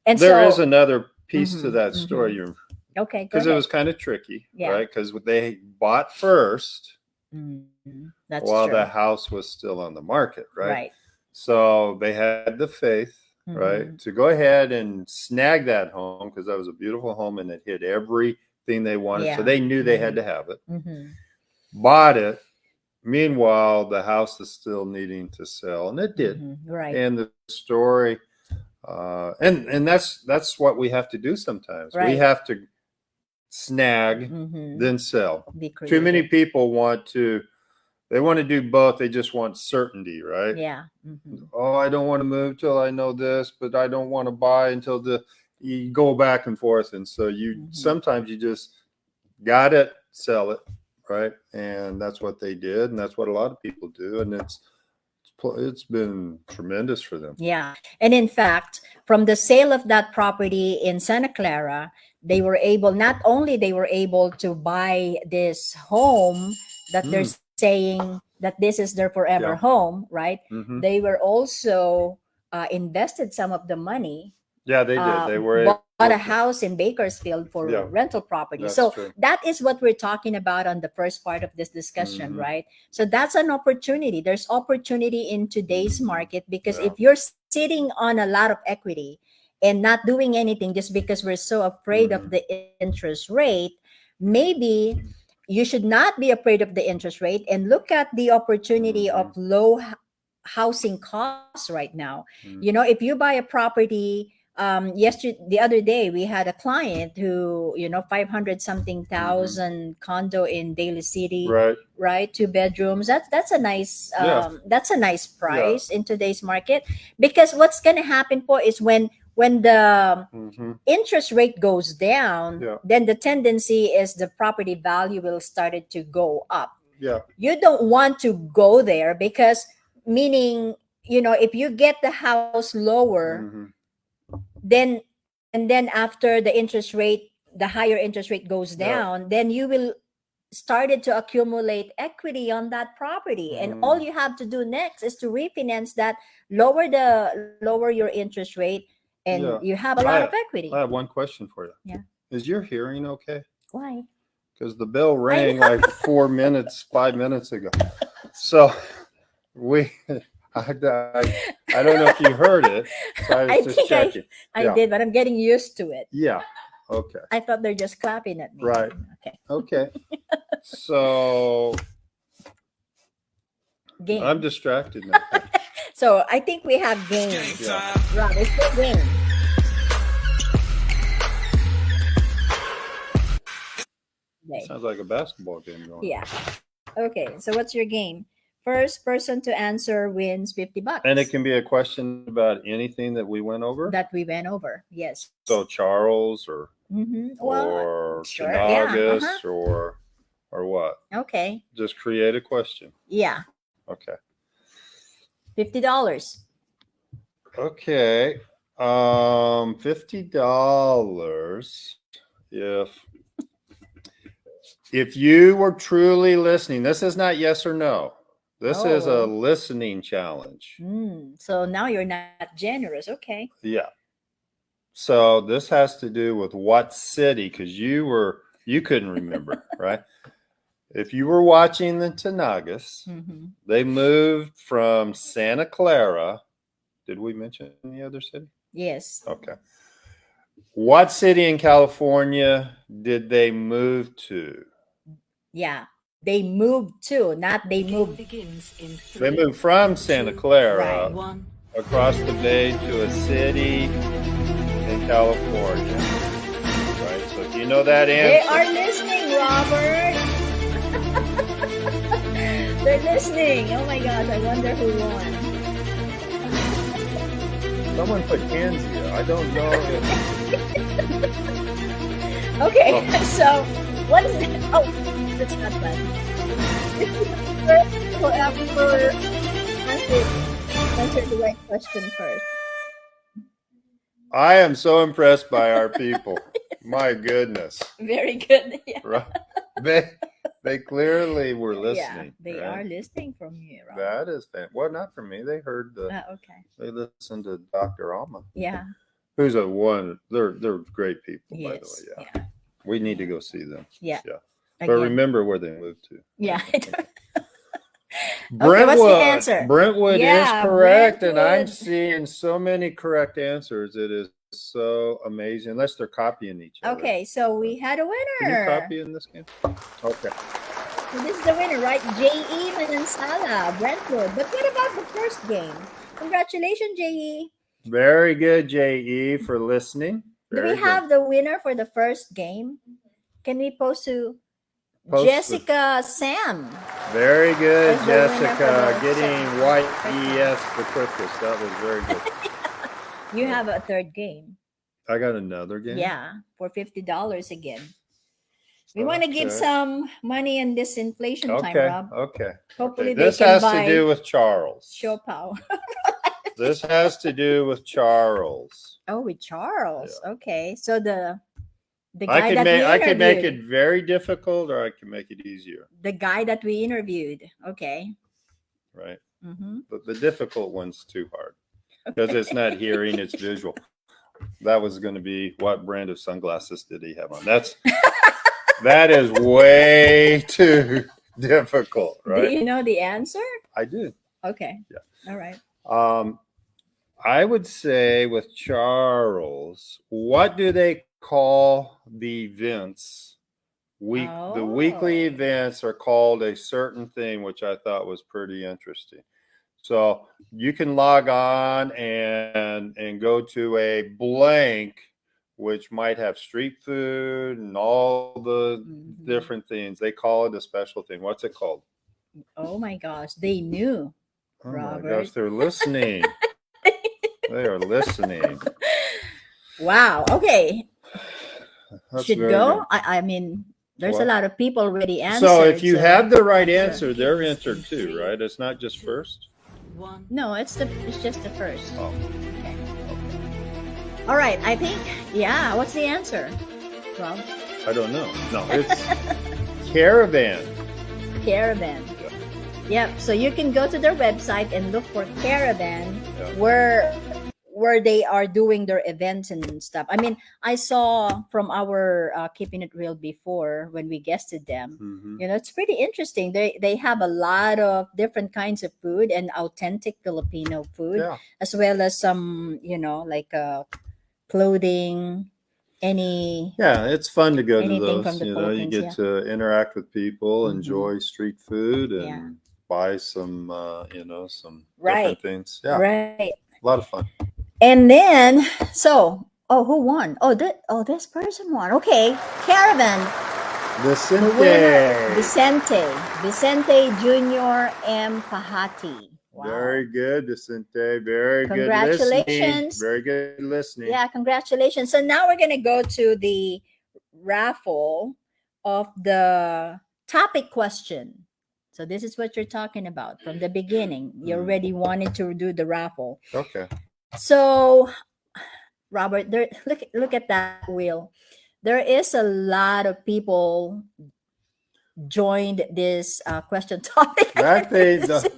And There so is another piece to Mhm, that mhm. story, okay, go because it ahead. was kind of tricky, Yeah. right? Because they bought first That's while true. the house was still on the market, right? Right. So they had the faith right? To go ahead and snag that home, because that was a beautiful home and it hit everything they wanted. So Yeah. they knew they had to have it. Mhm. Bought it. Meanwhile, the house is still needing to sell, and it did. Mhm. Right. And the story, and that's what we have to do sometimes. We Right. have to snag, Mhm. then sell. Be Too many creative. people they want to do both. They just want certainty, right? Yeah. Mhm. Oh, I don't want to move till I know this, but I don't want to buy until you go back and forth. And so sometimes you just got it, sell it, right? And that's what they did. And that's what a lot of people do. And it's been tremendous for them. Yeah. And in fact, from the sale of that property in Santa Clara, they were able, not only they were able to buy this home that they're saying that this is their forever Yeah. home, right? Mhm. They were also invested some of the money. Yeah, they did. They were Bought a able to- house in Bakersfield for Yeah. rental property. That's So true. that is what we're talking about on the first part of this discussion, Mhm. right? So that's an opportunity. There's opportunity in today's market because Yeah. if you're sitting on a lot of equity and not doing anything just because we're so afraid of the interest rate, maybe you should not be afraid of the interest rate and look at the opportunity of low housing costs right now. You know, if you buy a property, the other day we had a client who, 500 something thousand condo in Daly City, right. 2 bedrooms. That's a nice Yeah. that's a nice price in today's market, because what's going to happen po is when the interest rate goes down, Yeah. then the tendency is the property value will started to go up. Yeah. You don't want to go there because, meaning, if you get the house lower, then after the higher interest rate goes down, then you will started to accumulate equity on that property, and all you have to do next is to refinance that, lower your interest rate, and Yeah. you have a lot of equity. I have one question for you. Yeah. Is your hearing okay? Why? Because the bell rang like 5 minutes ago. So I don't know if you heard it. So I was just checking. I did, but I'm getting used to it. Yeah. Okay. I thought they're just clapping at me. Right. Okay. Okay. So Game. I'm distracted now. So I think we have games. Yeah. Rob, it's your game. Okay. Sounds like a basketball game going. Yeah. Okay. So what's your game? First person to answer wins $50. And it can be a question about anything that we went over. That we went over. Yes. So Charles or Well, or sure, yeah, Tanagas or what? okay. Just create a question. Yeah. Okay. $50. Okay. $50. If you were truly listening, this is not yes or no. This is a listening challenge. So now you're not generous. Okay. Yeah. So this has to do with what city, because you couldn't remember, right? If you were watching the Tanagas, they moved from Santa Clara. Did we mention any other city? Yes. Okay. What city in California did they move to? Yeah. They moved to, not they moved. Begins in They 3, moved from Santa Clara 1. across the bay to a city in California. Right. So if you know that They answer. are listening, Robert. They're listening. Oh my gosh, I wonder who won. Someone put 𝐾𝐨𝐧'𝐭. I don't know if. Okay, so what is that? Oh, that's not bad. Whoever answer the right question first. I am so impressed by our people. My goodness. Very good. Yeah, Right. They clearly were listening. they right? are listening from you, Robert. That is well, not from me. They heard Okay. they listened to Dr. Alma, Yeah. who's they're great people, by the Yes. way. Yeah. We need to go see them. Yeah. Yeah. But Again. remember where they moved to. Yeah. what's the answer? Brentwood Yeah, is correct, and I'm Brentwood. seeing so many correct answers. It is so amazing. Unless they're copying each other. Okay, so we had a Can you winner. copy in this game? Okay. So this is the winner, right? J.E. Manansala, Brentwood. But what about the first game? Congratulations, J.E. Very good, J.E., for listening. Do Very we have the winner for the first game? Can we post to Post Jessica Sam? Very good, That's the winner Jessica. for the Getting second. white ES the quickest. That was very good. You have a third game. I got another game. Yeah, for $50 again. We want to give Okay. some money in this inflation time, Okay. Rob. Okay. Hopefully Okay. they This can has buy to do with Charles. show power. This has to do with Charles. Oh, with Charles. Okay, so the I guy could that make we I could make interviewed, it very difficult, or I can make it easier. the guy that we interviewed. Okay. Right. Mm-hmm. But the difficult one's too hard because it's not hearing; it's visual. That was going to be what brand of sunglasses did he have on? That is way too difficult, Do right? you know the answer? I do. Okay. Yeah. All right. I would say with Charles, what do they call the events? The weekly Oh. events are called a certain thing, which I thought was pretty interesting. So you can log on and go to a blank, which might have street food and all the Mhm. different things. They call it a special thing. What's it called? Oh my gosh, they knew. Oh my Robert. gosh, they're listening. They are listening. Wow. Okay. That's Should very go. good. I mean, there's What? a lot of people already answered. So if you so- have the right answer, they're entered too, right? It's not just first. One. No, it's just the first. Oh. Okay. All right. I think. Yeah. What's the answer, Rob? I don't know. No, it's Caravan. Caravan. Yep. So you can go to their website and look for Caravan, Yeah. where they are doing their events and stuff. I mean, I saw from our Keeping It Real before when we guested them. Mhm. You know, it's pretty interesting. They have a lot of different kinds of food and authentic Filipino food, Yeah. as well as some, like clothing, Yeah, it's fun to go to Anything those. from the You Philippines, get to interact with people, Mhm. enjoy street food, and Yeah. buy some, some Right. different things. Yeah, right? a lot of fun. And then, who won? This person won. Okay, Caravan. The winner, Vicente Junior M. Pahati. Wow. Very good, Vicente. Very good listening. Congratulations. Very good listening. Yeah, congratulations. So now we're gonna go to the raffle of the topic question. So this is what you're talking about from the beginning. You already wanted to do the raffle. Okay. So, Robert, look at that wheel. There is a lot of people joined this question topic. That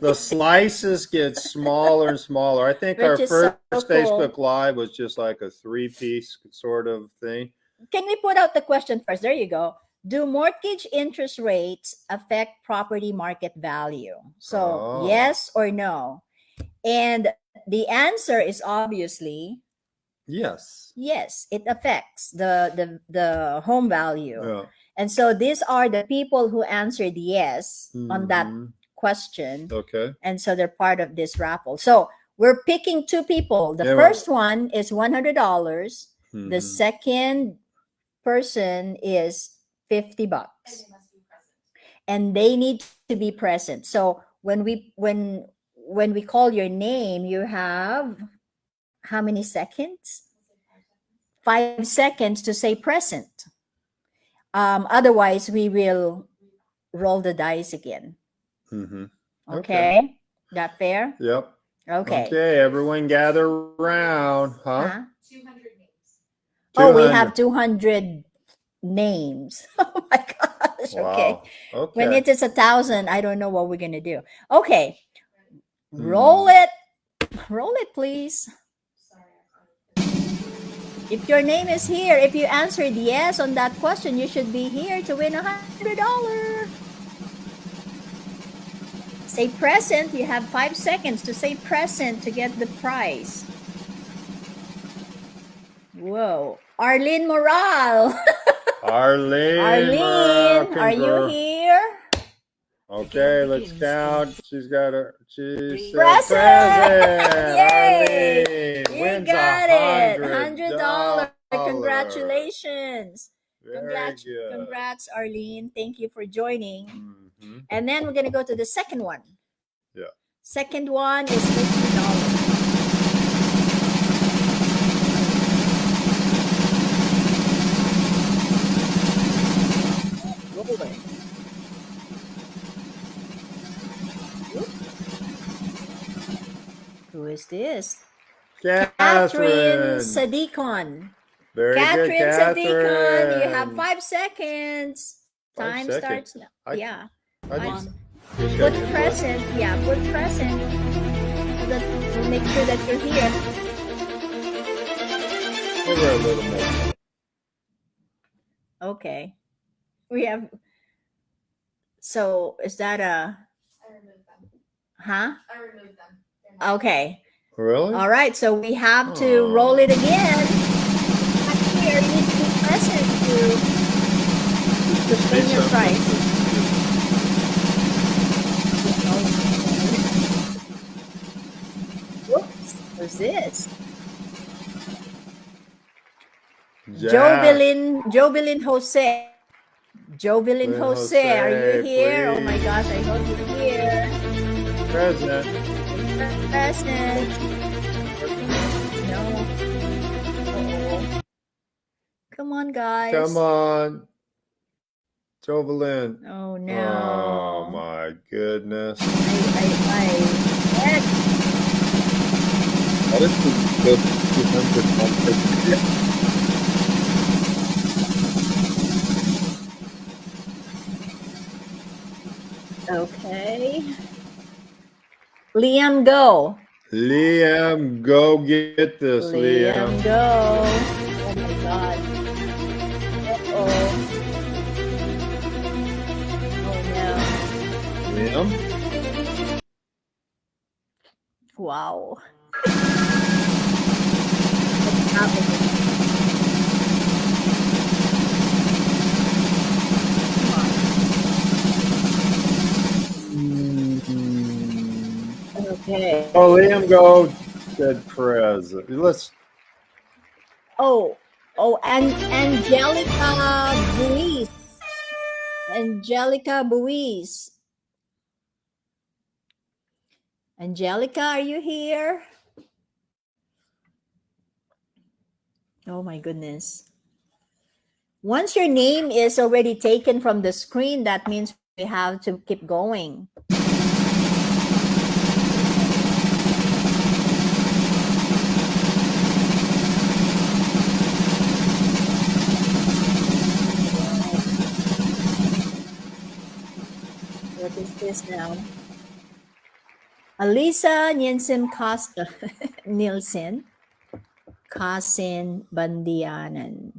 the slices get smaller and smaller. I think our Which is first so cool. Facebook Live was just like a 3-piece sort of thing. Can we put out the question first? There you go. Do mortgage interest rates affect property market value? So, yes or no? And the answer is obviously Yes. yes. It affects the home value. Yeah. And so these are the people who answered yes on that Mhm. question. Okay. And so they're part of this raffle. So we're picking two people. The Yeah, first one is $100. The Mhm. second person is $50. And they must be present. And they need to be present. So when we call your name, you have how many seconds? 5 seconds to say present. Otherwise, we will roll the dice again. Mhm. Okay? That fair? Yep. Okay. Okay, everyone gather around, huh? Huh? 200 names. Oh, we 200. have 200 names. Oh my gosh. Okay. Wow. Okay. When it is 1,000, I don't know what we're gonna do. Okay. Hmm. Roll it. Roll it, please. Sorry. If your name is here, if you answered yes on that question, you should be here to win $100. Say present. You have 5 seconds to say present to get the prize. Whoa. Arlene Moral. Arlene, Arlene, are you girl. here? Okay, let's count. She's said Present! present. Yay! Arlene You wins got it. $100. Congratulations. Very good. Congrats, Arlene. Thank you for joining. Mhm. And then we're gonna go to the second one. Yeah. Second one is $50. Rolling. Who is this? Catherine �11𝐵𝐿𝐵𝐿. Very Catherine good, �11𝐵𝐿𝐵𝐿. You have Catherine. 5 seconds. 5 Time seconds. starts now. I- Yeah. I Five- just- Put just gotta get present. Yeah, put present. So that we'll make sure that you're here. Give her a little more. Okay. We have. So is that a? I removed them. Huh? I removed them. They're not- Okay. Really? All right. So we have to Aw. roll it again. Back here, you need to be present to claim your prize. Whoops. Who's this? Jovelyn Jose. Jovelyn Jose, are you here? Oh my please. gosh, I hope you're here. Present. Present. No. Uh-oh. Come on, guys. Come on. Jovelyn. Oh no. Oh my goodness. I What is the 200 okay. Liam, go. Liam, go get this, Liam. Go. Oh my god. Uh-oh. Oh no. Liam? Wow. What's happening? Come on. Okay. Oh, Liam, go. Said present. Let's. Oh, and Angelica Buis. Angelica Buis. Angelica, are you here? Oh my goodness. Once your name is already taken from the screen, that means we have to keep going. What is this now? Alisa Nielsen Kasin Bandianan.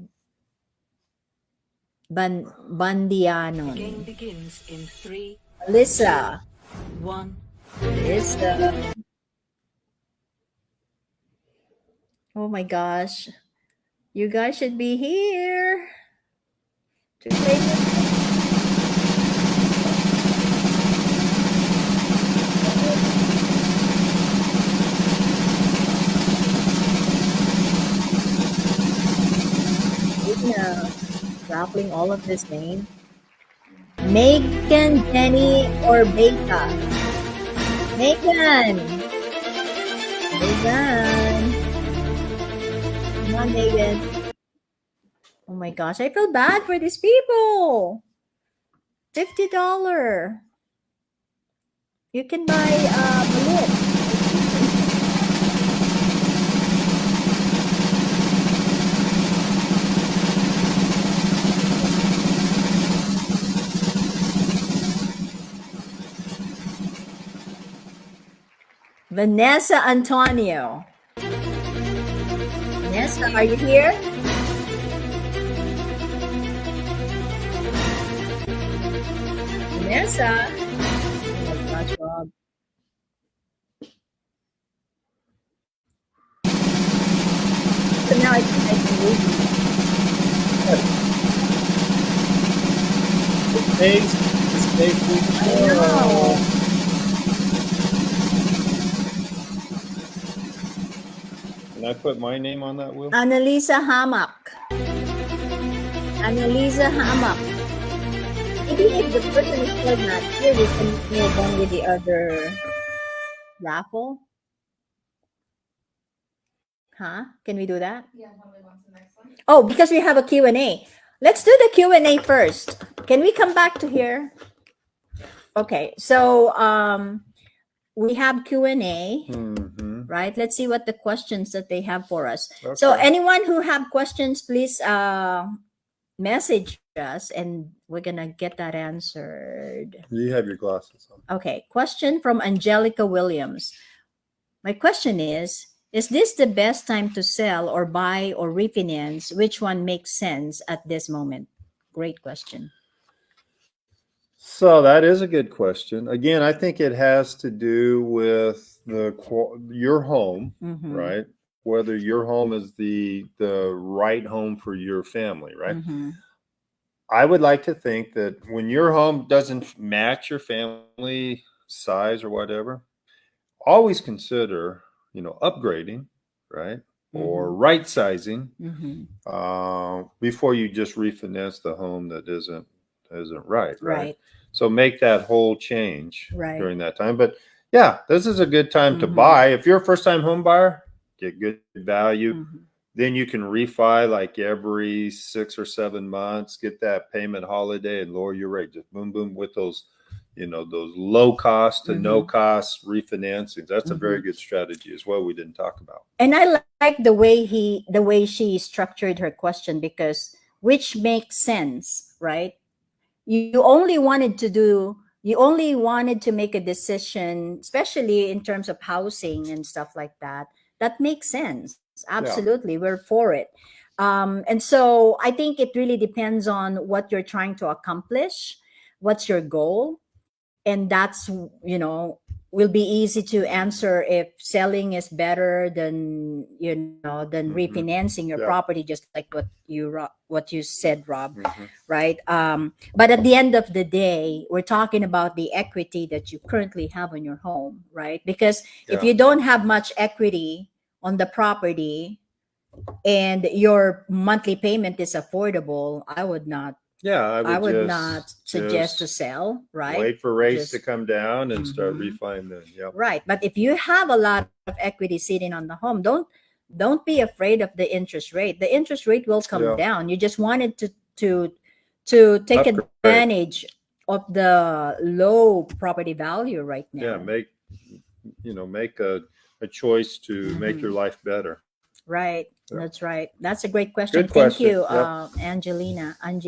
The Bandianon. game begins in 3, Alyssa. 1. Alyssa. Oh my gosh. You guys should be here to play with. Grappling all of this name. Megan, Jenny, or Beta? Megan! Megan! Come on, Megan. Oh my gosh, I feel bad for these people. $50. You can buy balloon. Vanessa Antonio. Vanessa, are you here? Vanessa. Oh my gosh, Rob. So now I think I can read it. I know. Can I put my name on that wheel? Annalisa Hamak. Annalisa Hamak. Maybe if the person is still not here, we can move on with the other raffle. Huh? Can we do that? Yeah, want to move on to the next one? Oh, because we have a Q&A. Let's do the Q&A first. Can we come back to here? Okay, so we have Q&A, right? Let's see what the questions that they have for us. So Okay. anyone who have questions, please message us and we're gonna get that answered. You have your glasses on. Okay, question from Angelica Williams. My question is this the best time to sell or buy or refinance? Which one makes sense at this moment? Great question. So that is a good question. Again, I think it has to do with your home, Mhm. right? Whether your home is the right home for your family, right? Mhm. I would like to think that when your home doesn't match your family size or whatever, always consider, upgrading, right? Or right sizing Mhm. before you just refinance the home that isn't right. Right. So make that whole change Right. during that time. But yeah, this is a good time to Mhm. buy. If you're a first time home buyer, get good value. Mhm. Then you can refi like every 6 or 7 months, get that payment holiday and lower your rate. Just boom, boom with those, those low cost to no cost refinancings. That's a very good strategy as well. We didn't talk about. And I like the way she structured her question, because which makes sense, right? You only wanted to make a decision, especially in terms of housing and stuff like that. That makes sense. Absolutely. We're for it. And so I think it really depends on what you're trying to accomplish, what's your goal. And that's, will be easy to answer if selling is better than refinancing your property, just like what you said, Rob. Right. But at the end of the day, we're talking about the equity that you currently have on your home, right? Because if you don't have much equity on the property and your monthly payment is affordable, I would not suggest to sell, right? Wait for rates to come down and start refining then. Yep. Right. But if you have a lot of equity sitting on the home, don't be afraid of the interest rate. The interest rate will come down. You just wanted to take advantage of the low property value right now. Yeah, make a choice to make your life better. Right. That's right. That's a great question. Good question. Thank you, Yep. Angelina. And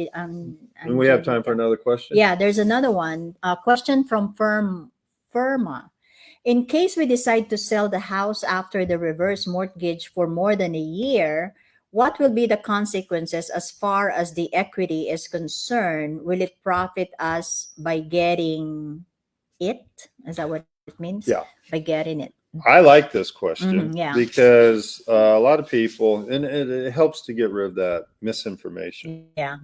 we have time for another question? Yeah, there's another one. A question from Firma. In case we decide to sell the house after the reverse mortgage for more than a year, what will be the consequences as far as the equity is concerned? Will it profit us by getting it? Is that what it means? Yeah. By getting it. I like this question yeah. because a lot of people, and it helps to get rid of that misinformation. Yeah.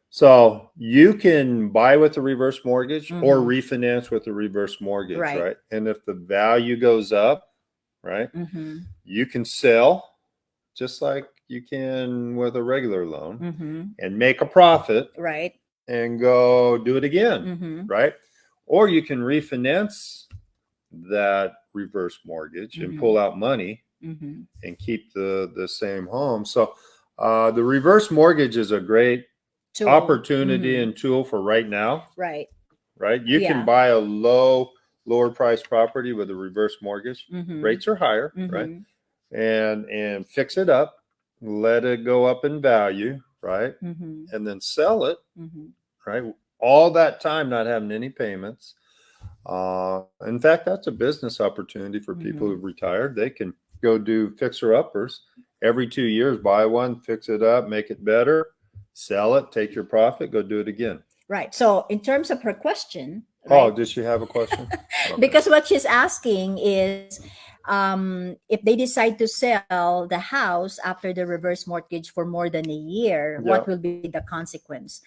So you can buy with a reverse mortgage or refinance with a reverse mortgage, right? And if the value goes up, right, you can sell just like you can with a regular loan and make a profit, right, and go do it again, right? Or you can refinance that reverse mortgage and pull out money and keep the same home. So the reverse mortgage is a great opportunity and tool for right now. Right. You can buy a lower price property with a reverse mortgage. Rates are higher, right? And fix it up, let it go up in value, right? And then sell it, right? All that time not having any payments. In fact, that's a business opportunity for people who've retired. They can go do fixer uppers every 2 years, buy one, fix it up, make it better, sell it, take your profit, go do it again. Right. So in terms of her question, Oh, right? did she have a question? Okay. Because what she's asking is, if they decide to sell the house after the reverse mortgage for more than a year, Yeah. what will be the consequence?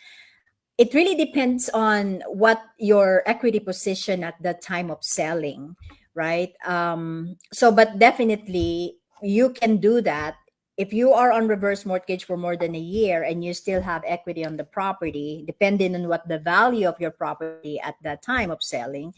It really depends on what your equity position at the time of selling, right? But definitely you can do that. If you are on reverse mortgage for more than a year and you still have equity on the property, depending on what the value of your property at that time of selling,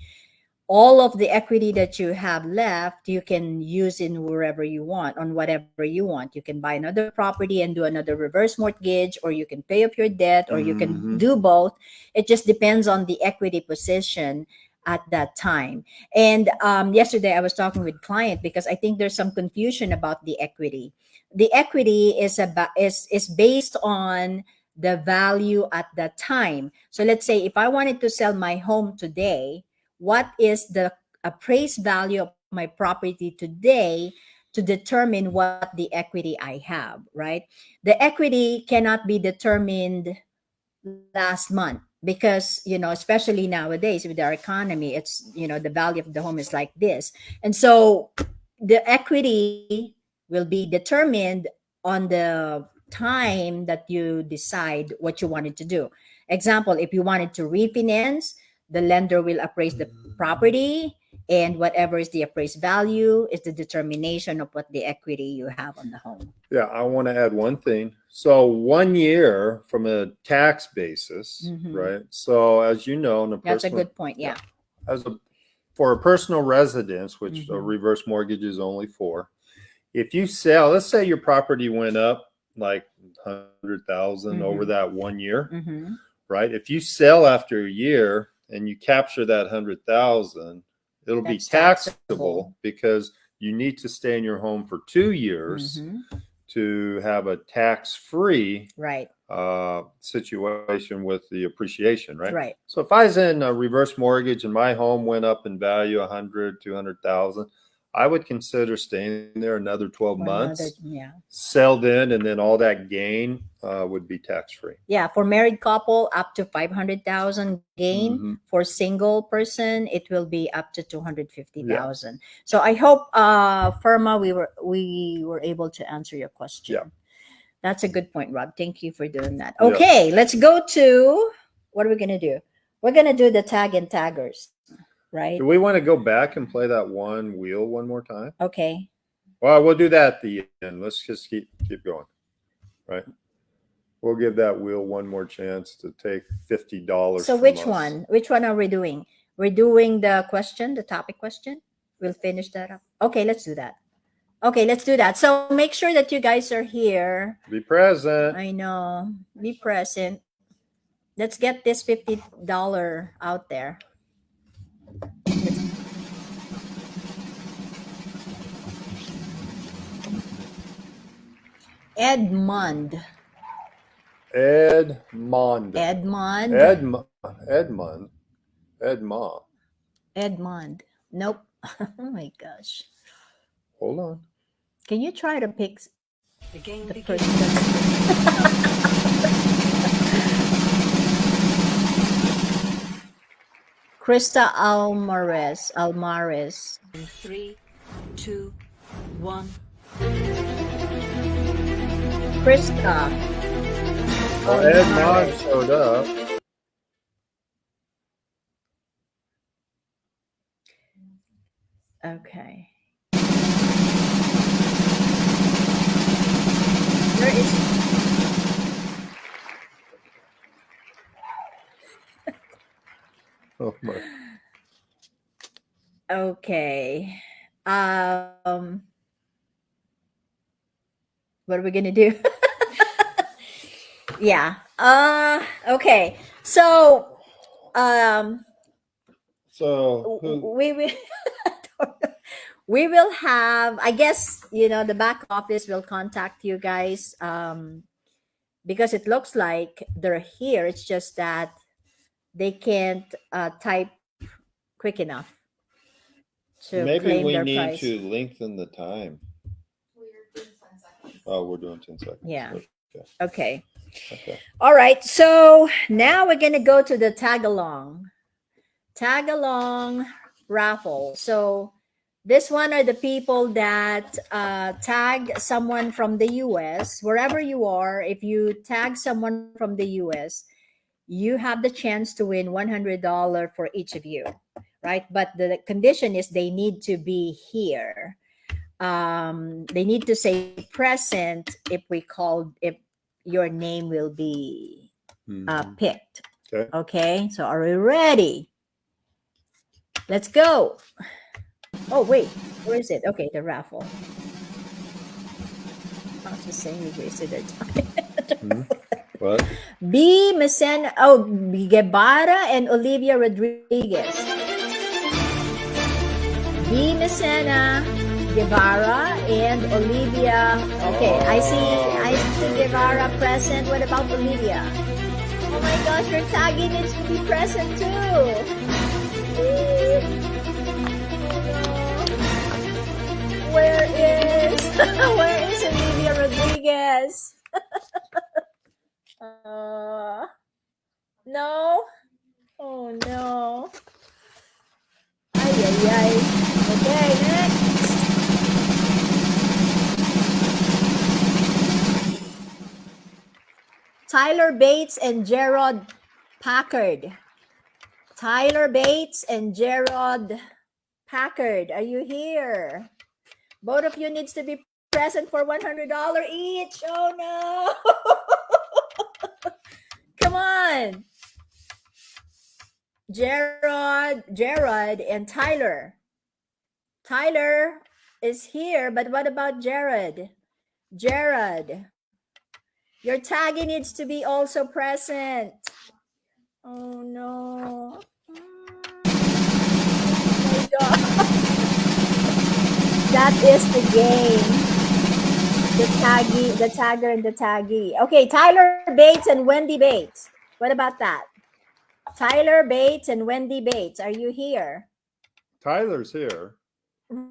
all of the equity that you have left, you can use in wherever you want, on whatever you want. You can buy another property and do another reverse mortgage, or you can pay off your debt, or you can do both. It just depends on the equity position at that time. And yesterday I was talking with client because I think there's some confusion about the equity. The equity is based on the value at that time. So let's say if I wanted to sell my home today, what is the appraised value of my property today to determine what the equity I have, right? The equity cannot be determined last month because, especially nowadays with our economy, it's, the value of the home is like this. And so the equity will be determined on the time that you decide what you wanted to do. Example, if you wanted to refinance, the lender will appraise the property, and whatever is the appraised value is the determination of what the equity you have on the home. Yeah, I want to add one thing. So 1 year from a tax basis, right? So as you know, in a That's a personal, good point. Yeah. for a personal residence, which a reverse mortgage is only for, if you sell, let's say your property went up like 100,000 over that 1 year, right? If you sell after a year and you capture that 100,000, it'll be That's taxable because you need to stay in your home for 2 years to have a tax-free Right. situation with the appreciation, right? Right. So if I was in a reverse mortgage and my home went up in value 100, 200,000, I would consider staying there another 12 months, sell then, and then all that gain would be tax-free. Yeah, for married couple, up to 500,000 gain. For single person, it will be up to 250,000. So I hope, Firma, we were able to answer your question. Yeah. That's a good point, Rob. Thank you for doing that. Okay, let's go to, what are we gonna do? We're gonna do the tag and taggers, right? Do we want to go back and play that one wheel one more time? Okay. Well, we'll do that at the end. Let's just keep going, right? We'll give that wheel one more chance to take $50. So from which us. one? Which one are we doing? We're doing the question, the topic question. We'll finish that up. Okay, let's do that. Okay, let's do that. So make sure that you guys are here. Be present. I know. Be present. Let's get this $50 out there. Edmond. Edmond. Nope. Oh my gosh. Hold on. Can you try to pick The game the begins. person that's Krista Almares. In 3, 2, 1. Krista. Edmond showed up. Okay. Where is Oh my. Okay. What are we gonna do? Yeah. Okay. So So who, we will we will have, I guess, the back office will contact you guys, because it looks like they're here. It's just that they can't type quick enough to maybe claim we their need price. to lengthen the time. We're doing 10 seconds. Oh, we're doing 10 seconds. Yeah. Okay. Okay. All right. So now we're gonna go to the tag along. tag along raffle. So this one are the people that tag someone from the US, wherever you are. If you tag someone from the US, you have the chance to win $100 for each of you, right? But the condition is they need to be here. They need to say present if your name will be picked. Okay. Okay, so are we ready? Let's go. Oh, wait, where is it? Okay, the raffle. I was just saying we wasted our time. What? B. Messena, Guevara and Olivia Rodriguez. B. Messena, Guevara, and Olivia. Okay, I see Guevara present. What about Olivia? Oh my gosh, your tagging needs to be present too. Where is Olivia Rodriguez? No. Oh no. Ay, ay, ay. Okay, next. Tyler Bates and Gerard Packard. Tyler Bates and Gerard Packard, are you here? Both of you needs to be present for $100 each. Oh no. Come on. Gerard and Tyler. Tyler is here, but what about Jared? Jared, your tagging needs to be also present. Oh no. Oh my God. That is the game. The tagger and the taggee. Okay, Tyler Bates and Wendy Bates. What about that? Tyler Bates and Wendy Bates, are you here? Tyler's here.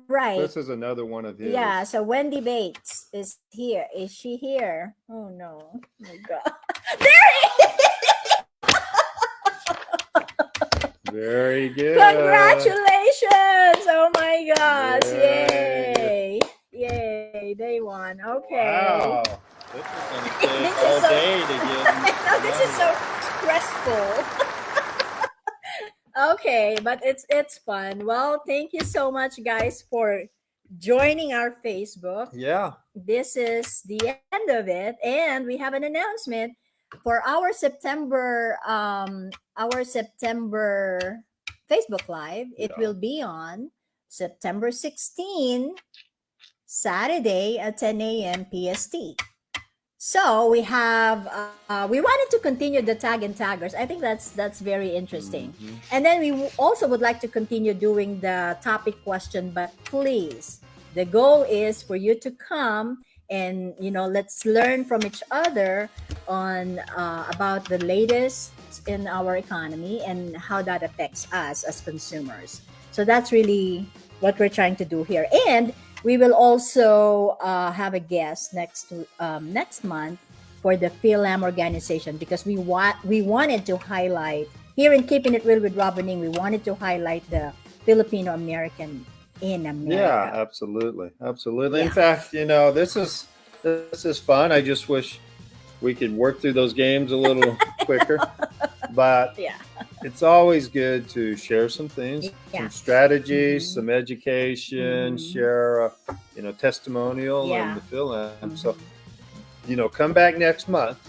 Right. This is another one of his. Yeah, so Wendy Bates is here. Is she here? Oh no. Oh my God. There he is! Very good. Congratulations! Oh my gosh. Yay. Yay. Yay. They won. Okay. Wow. This is going to take This is all so- day to get. No, this is so stressful. Okay, but it's fun. Well, thank you so much, guys, for joining our Facebook. Yeah. This is the end of it, and we have an announcement for our September Facebook Live. It Yeah. will be on September 16, Saturday at 10 a.m. PST. So we have we wanted to continue the tag and taggers. I think that's very interesting. And then we also would like to continue doing the topic question, but please, the goal is for you to come and let's learn from each other on about the latest in our economy and how that affects us as consumers. So that's really what we're trying to do here. And we will also have a guest next month for the PhilAm organization, because we wanted to highlight here in Keeping It Real with Rob and Ning. We wanted to highlight the Filipino American in America. Yeah, absolutely. Absolutely. In Yeah. fact, this is fun. I just wish we could work through those games a little quicker. But Yeah. it's always good to share some things, Yeah. some strategies, some education, share testimonial Yeah. and the fill-in. So, come back next month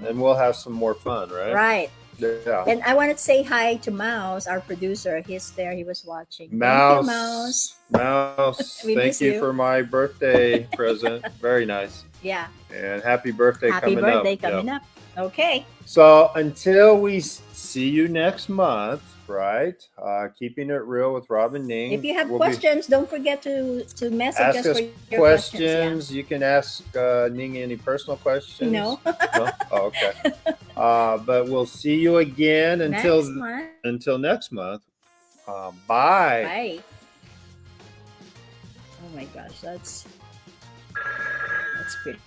and we'll have some more fun, right? Right. Yeah. And I wanted to say hi to Mouse, our producer. He's there. He was watching. Mouse. Thank you, Mouse. Mouse, We thank miss you you. for my birthday present. Very nice. Yeah. And happy birthday Happy coming birthday up. coming Yeah. up. Okay. So until we see you next month, right? Keeping it real with Rob and Ning. If you have We'll be- questions, don't forget to message ask us us for your questions. You can ask Ning any personal questions. No. No? Oh, okay. But we'll see you again Yeah. until Next month. next month. Bye. Bye. Oh my gosh, that's pretty.